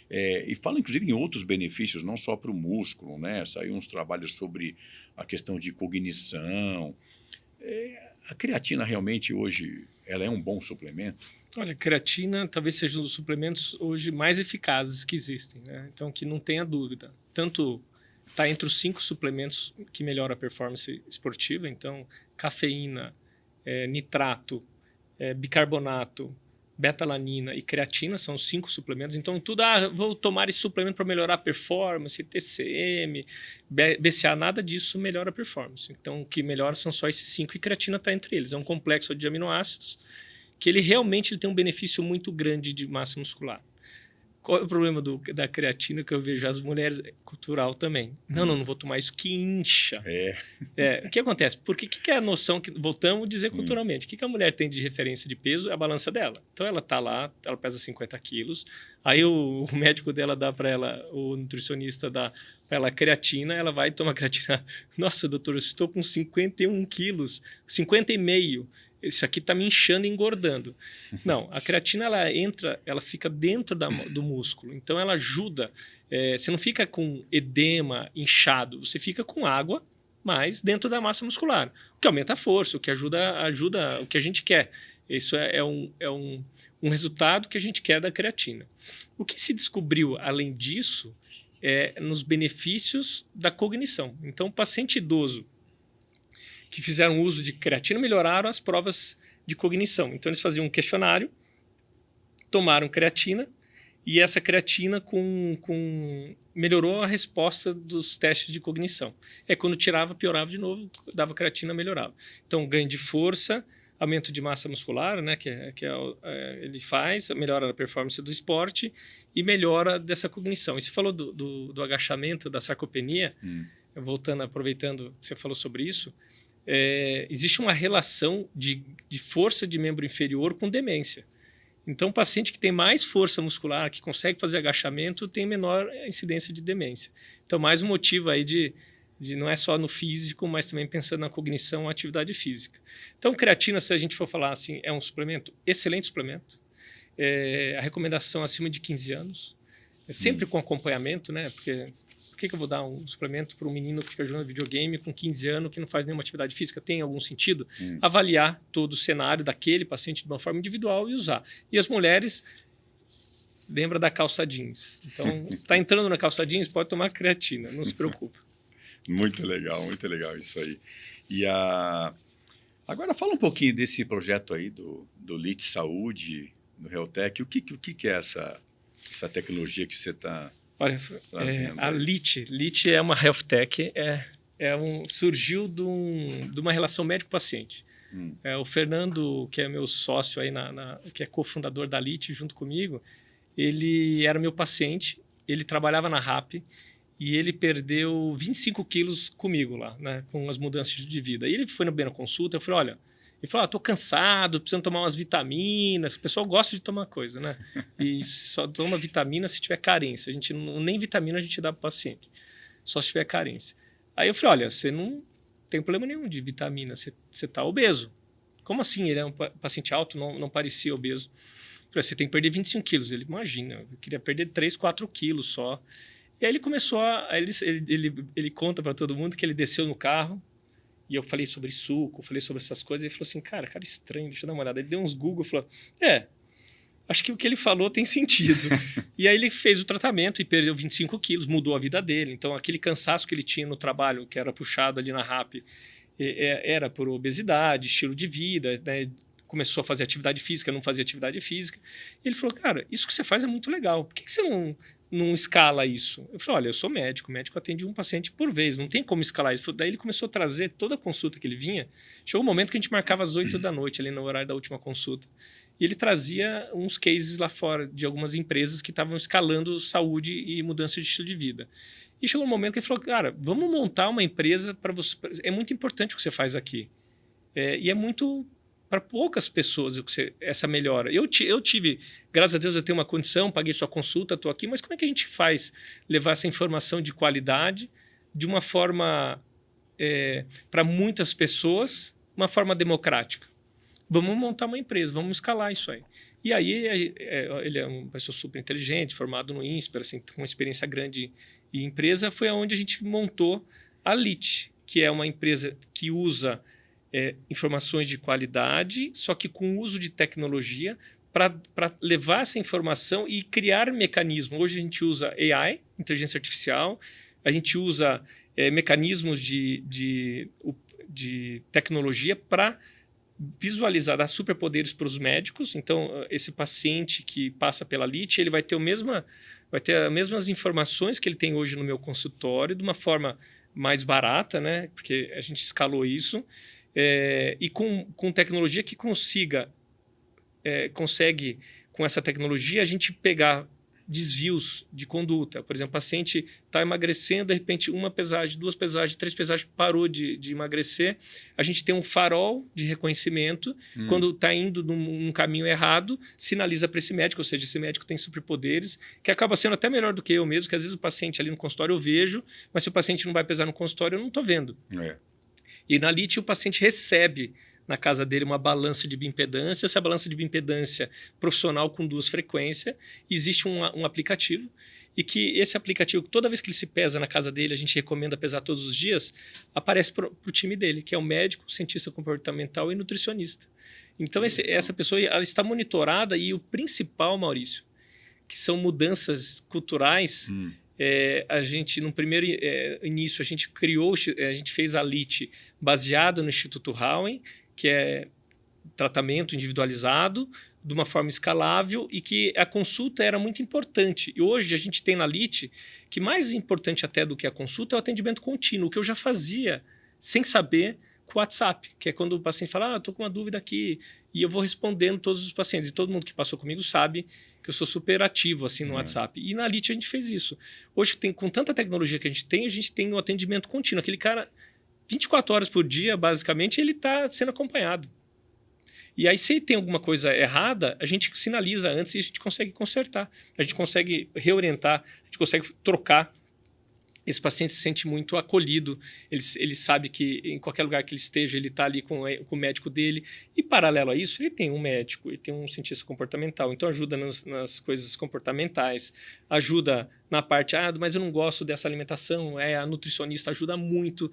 E fala, inclusive, em outros benefícios, não só para o músculo, né? Saiu uns trabalhos sobre a questão de cognição. A creatina realmente hoje ela é um bom suplemento? Olha, a creatina talvez seja um dos suplementos hoje mais eficazes que existem, né? Então, que não tenha dúvida. Tanto está entre os 5 suplementos que melhoram a performance esportiva, então cafeína, nitrato, bicarbonato, betalanina e creatina são os 5 suplementos. Então, vou tomar esse suplemento para melhorar a performance, TCM, BCA, nada disso melhora a performance. Então, o que melhora são só esses 5 e creatina está entre eles. É um complexo de aminoácidos que ele realmente tem um benefício muito grande de massa muscular. Qual é o problema da creatina que eu vejo? As mulheres, cultural também. Não vou tomar isso, que incha. O que acontece? Porque que é a noção que, voltamos a dizer culturalmente, o que a mulher tem de referência de peso? É a balança dela. Então ela tá lá, ela pesa 50 quilos, aí o médico dela dá para ela, o nutricionista dá para ela creatina, ela vai tomar creatina. Nossa, doutor, eu estou com 51 quilos, 50,5. Isso aqui está me inchando e engordando. Não, a creatina ela fica dentro do músculo. Então ela ajuda. Você não fica com edema, inchado, você fica com água, mas dentro da massa muscular. O que aumenta a força, o que ajuda o que a gente quer. Isso é um resultado que a gente quer da creatina. O que se descobriu, além disso, é nos benefícios da cognição. Então, o paciente idoso que fizeram uso de creatina melhoraram as provas de cognição. Então, eles faziam um questionário, tomaram creatina, e essa creatina melhorou a resposta dos testes de cognição. Quando tirava, piorava de novo, dava creatina, melhorava. Então, ganho de força, aumento de massa muscular, né, ele faz, melhora a performance do esporte e melhora dessa cognição. E você falou do agachamento, da sarcopenia, aproveitando que você falou sobre isso, existe uma relação de força de membro inferior com demência. Então, o paciente que tem mais força muscular, que consegue fazer agachamento, tem menor incidência de demência. Então, mais um motivo aí de não é só no físico, mas também pensando na cognição e atividade física. Então, creatina, se a gente for falar assim, é um suplemento, excelente suplemento. A recomendação acima de 15 anos, sempre com acompanhamento, né? Porque por que eu vou dar um suplemento para um menino que fica jogando videogame com 15 anos que não faz nenhuma atividade física? Tem algum sentido? Avaliar todo o cenário daquele paciente de uma forma individual e usar. E as mulheres, lembra da calça jeans. Então, se está entrando na calça jeans, pode tomar creatina, não se preocupe. Muito legal isso aí. Agora fala um pouquinho desse projeto aí do LIT Saúde, do Realtec. O que é essa tecnologia que você está... Olha, a LIT é uma health tech, surgiu de uma relação médico-paciente. O Fernando, que é meu sócio aí, que é cofundador da LIT junto comigo, ele era meu paciente, ele trabalhava na RAP e ele perdeu 25 quilos comigo lá, né, com as mudanças de vida. E ele foi na consulta, eu falei, olha... Ele falou, tô cansado, precisando tomar umas vitaminas. O pessoal gosta de tomar coisa, né? E só toma vitamina se tiver carência. Nem vitamina a gente dá para o paciente, só se tiver carência. Aí eu falei, olha, você não tem problema nenhum de vitamina, você está obeso. Como assim? Ele é um paciente alto, não parecia obeso. Eu falei, você tem que perder 25 quilos. Ele, imagina, eu queria perder 3, 4 quilos só. E aí ele começou ele conta para todo mundo que ele desceu no carro, e eu falei sobre suco, falei sobre essas coisas, e ele falou assim, cara estranho, deixa eu dar uma olhada. Ele deu uns Google e falou, acho que o que ele falou tem sentido. E aí ele fez o tratamento e perdeu 25 quilos, mudou a vida dele. Então, aquele cansaço que ele tinha no trabalho, que era puxado ali na RAP, era por obesidade, estilo de vida, né? Começou a fazer atividade física, não fazia atividade física. E ele falou, cara, isso que você faz é muito legal. Por que você não escala isso? Eu falei, olha, eu sou médico, o médico atende um paciente por vez, não tem como escalar isso. Daí ele começou a trazer toda a consulta que ele vinha. Chegou um momento que a gente marcava às 8 da noite, ali no horário da última consulta. E ele trazia uns cases lá fora de algumas empresas que estavam escalando saúde e mudança de estilo de vida. E chegou um momento que ele falou, cara, vamos montar uma empresa para você. É muito importante o que você faz aqui. E é muito... para poucas pessoas essa melhora. Eu tive, graças a Deus, eu tenho uma condição, paguei sua consulta, estou aqui, mas como é que a gente faz levar essa informação de qualidade de uma forma para muitas pessoas, uma forma democrática? Vamos montar uma empresa, vamos escalar isso aí. E aí ele é uma pessoa super inteligente, formado no INSPER, assim, com uma experiência grande em empresa, foi onde a gente montou a LIT, que é uma empresa que usa informações de qualidade, só que com uso de tecnologia para levar essa informação e criar mecanismos. Hoje a gente usa AI, inteligência artificial, a gente usa mecanismos de tecnologia para visualizar, dar superpoderes para os médicos. Então, esse paciente que passa pela LIT, ele vai ter as mesmas informações que ele tem hoje no meu consultório, de uma forma mais barata, né? Porque a gente escalou isso. E com tecnologia que consegue, com essa tecnologia, a gente pegar desvios de conduta. Por exemplo, o paciente está emagrecendo, de repente, 1 pesagem, 2 pesagens, 3 pesagens, parou de emagrecer. A gente tem um farol de reconhecimento. Quando está indo num caminho errado, sinaliza para esse médico, ou seja, esse médico tem superpoderes, que acaba sendo até melhor do que eu mesmo, que às vezes o paciente ali no consultório eu vejo, mas se o paciente não vai pesar no consultório, eu não estou vendo. E na LIT o paciente recebe na casa dele uma balança de bioimpedância. Essa balança de bioimpedância profissional com 2 frequências. Existe um aplicativo e que esse aplicativo, toda vez que ele se pesa na casa dele, a gente recomenda pesar todos os dias, aparece para o time dele, que é o médico, cientista comportamental e nutricionista. Então essa pessoa ela está monitorada e o principal, Maurício, que são mudanças culturais. A gente, no primeiro início, a gente fez a LIT baseada no Instituto Howen, que é tratamento individualizado, de uma forma escalável, e que a consulta era muito importante. E hoje a gente tem na LIT que mais importante até do que a consulta é o atendimento contínuo, que eu já fazia sem saber com o WhatsApp, que é quando o paciente fala, estou com uma dúvida aqui, e eu vou respondendo todos os pacientes. E todo mundo que passou comigo sabe que eu sou super ativo assim, no WhatsApp. E na LIT a gente fez isso. Hoje, com tanta tecnologia que a gente tem um atendimento contínuo. Aquele cara, 24 horas por dia, basicamente, ele está sendo acompanhado. E aí, se tem alguma coisa errada, a gente sinaliza antes e a gente consegue consertar. A gente consegue reorientar, a gente consegue trocar. Esse paciente se sente muito acolhido, ele sabe que em qualquer lugar que ele esteja, ele está ali com o médico dele. E, paralelo a isso, ele tem um médico, ele tem um cientista comportamental. Então, ajuda nas coisas comportamentais, ajuda na parte, mas eu não gosto dessa alimentação. A nutricionista ajuda muito,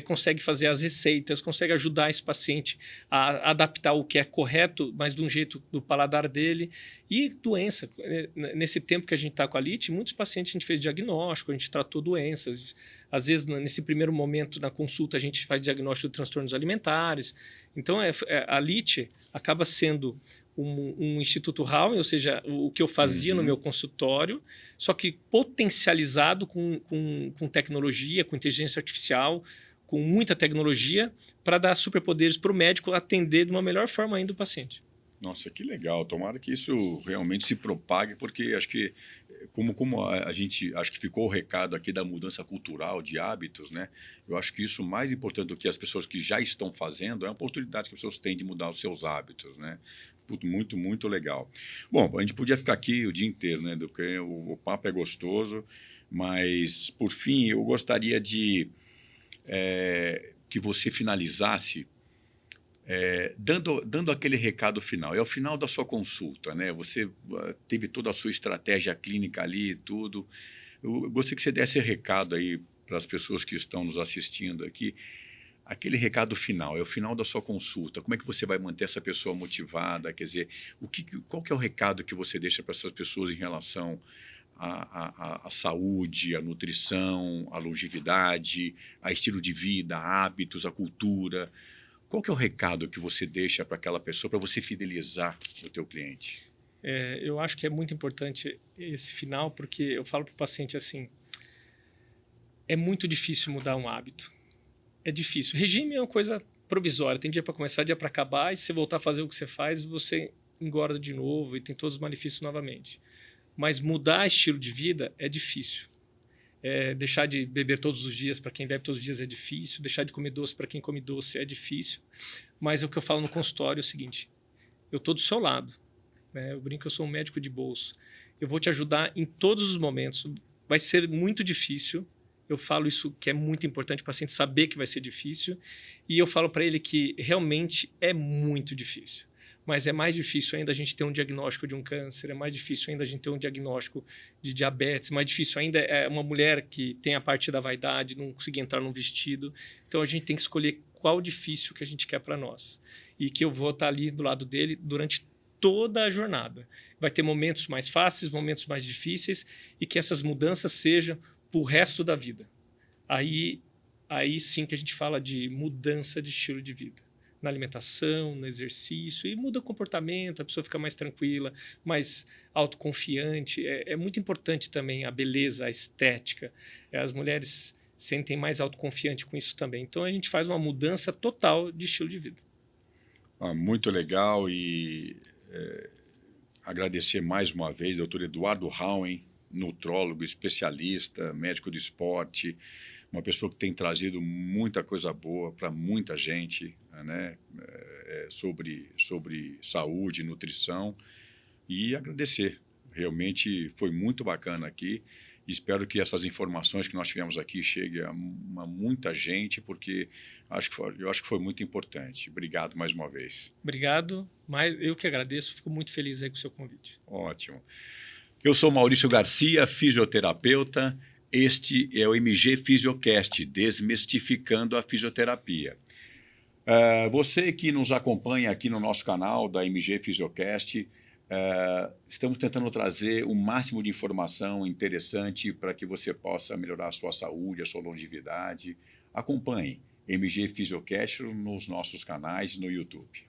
consegue fazer as receitas, consegue ajudar esse paciente a adaptar o que é correto, mas de um jeito do paladar dele. E doença. Nesse tempo que a gente está com a LIT, muitos pacientes a gente fez diagnóstico, a gente tratou doenças. Às vezes, nesse primeiro momento na consulta, a gente faz diagnóstico de transtornos alimentares. Então, a LIT acaba sendo um Instituto Howen, ou seja, o que eu fazia no meu consultório, só que potencializado com tecnologia, com inteligência artificial, com muita tecnologia, para dar superpoderes para o médico atender de uma melhor forma ainda o paciente. Nossa, que legal. Tomara que isso realmente se propague, porque acho que, como a gente, acho que ficou o recado aqui da mudança cultural, de hábitos, né? Eu acho que isso, mais importante do que as pessoas que já estão fazendo, é a oportunidade que as pessoas têm de mudar os seus hábitos, né? Muito, muito legal. Bom, a gente podia ficar aqui o dia inteiro, né? O papo é gostoso, mas, por fim, eu gostaria de que você finalizasse dando aquele recado final. É o final da sua consulta, né? Você teve toda a sua estratégia clínica ali e tudo. Eu gostaria que você desse quado aí para as pessoas que estão nos assistindo aqui. Aquele recado final, é o final da sua consulta. Como é que você vai manter essa pessoa motivada? Quer dizer, qual que é o recado que você deixa para essas pessoas em relação à saúde, à nutrição, à longevidade, a estilo de vida, a hábitos, a cultura? Qual que é o recado que você deixa para aquela pessoa, para você fidelizar o teu cliente? Eu acho que é muito importante esse final, porque eu falo para o paciente assim, é muito difícil mudar um hábito. É difícil. Regime é uma coisa provisória, tem dia para começar, dia para acabar, e se você voltar a fazer o que você faz, você engorda de novo e tem todos os malefícios novamente. Mas mudar estilo de vida é difícil. Deixar de beber todos os dias para quem bebe todos os dias é difícil, deixar de comer doce para quem come doce é difícil, mas o que eu falo no consultório é o seguinte, eu estou do seu lado, né? Eu brinco que eu sou um médico de bolso, eu vou te ajudar em todos os momentos, vai ser muito difícil, eu falo isso que é muito importante o paciente saber que vai ser difícil, e eu falo para ele que realmente é muito difícil. Mas é mais difícil ainda a gente ter um diagnóstico de um câncer, é mais difícil ainda a gente ter um diagnóstico de diabetes, mais difícil ainda é uma mulher que tem a parte da vaidade, não conseguir entrar num vestido. Então, a gente tem que escolher qual difícil que a gente quer para nós. E que eu vou estar ali do lado dele durante toda a jornada. Vai ter momentos mais fáceis, momentos mais difíceis, e que essas mudanças sejam para o resto da vida. Aí sim que a gente fala de mudança de estilo de vida. Na alimentação, no exercício, e muda o comportamento, a pessoa fica mais tranquila, mais autoconfiante. É muito importante também a beleza, a estética. As mulheres sentem mais autoconfiante com isso também. Então, a gente faz uma mudança total de estilo de vida. Muito legal, e agradecer mais uma vez ao Dr. Eduardo Rauen, nutrólogo, especialista, médico de esporte, uma pessoa que tem trazido muita coisa boa para muita gente, né, sobre saúde, nutrição, e agradecer. Realmente foi muito bacana aqui. Espero que essas informações que nós tivemos aqui cheguem a muita gente, porque eu acho que foi muito importante. Obrigado mais uma vez. Obrigado, mas eu que agradeço, fico muito feliz aí com o seu convite. Ótimo. Eu sou Maurício Garcia, fisioterapeuta. Este é o MG Fisiocast, Desmistificando a Fisioterapia. Você que nos acompanha aqui no nosso canal da MG Fisiocast, estamos tentando trazer o máximo de informação interessante para que você possa melhorar a sua saúde, a sua longevidade. Acompanhe MG Fisiocast nos nossos canais no YouTube.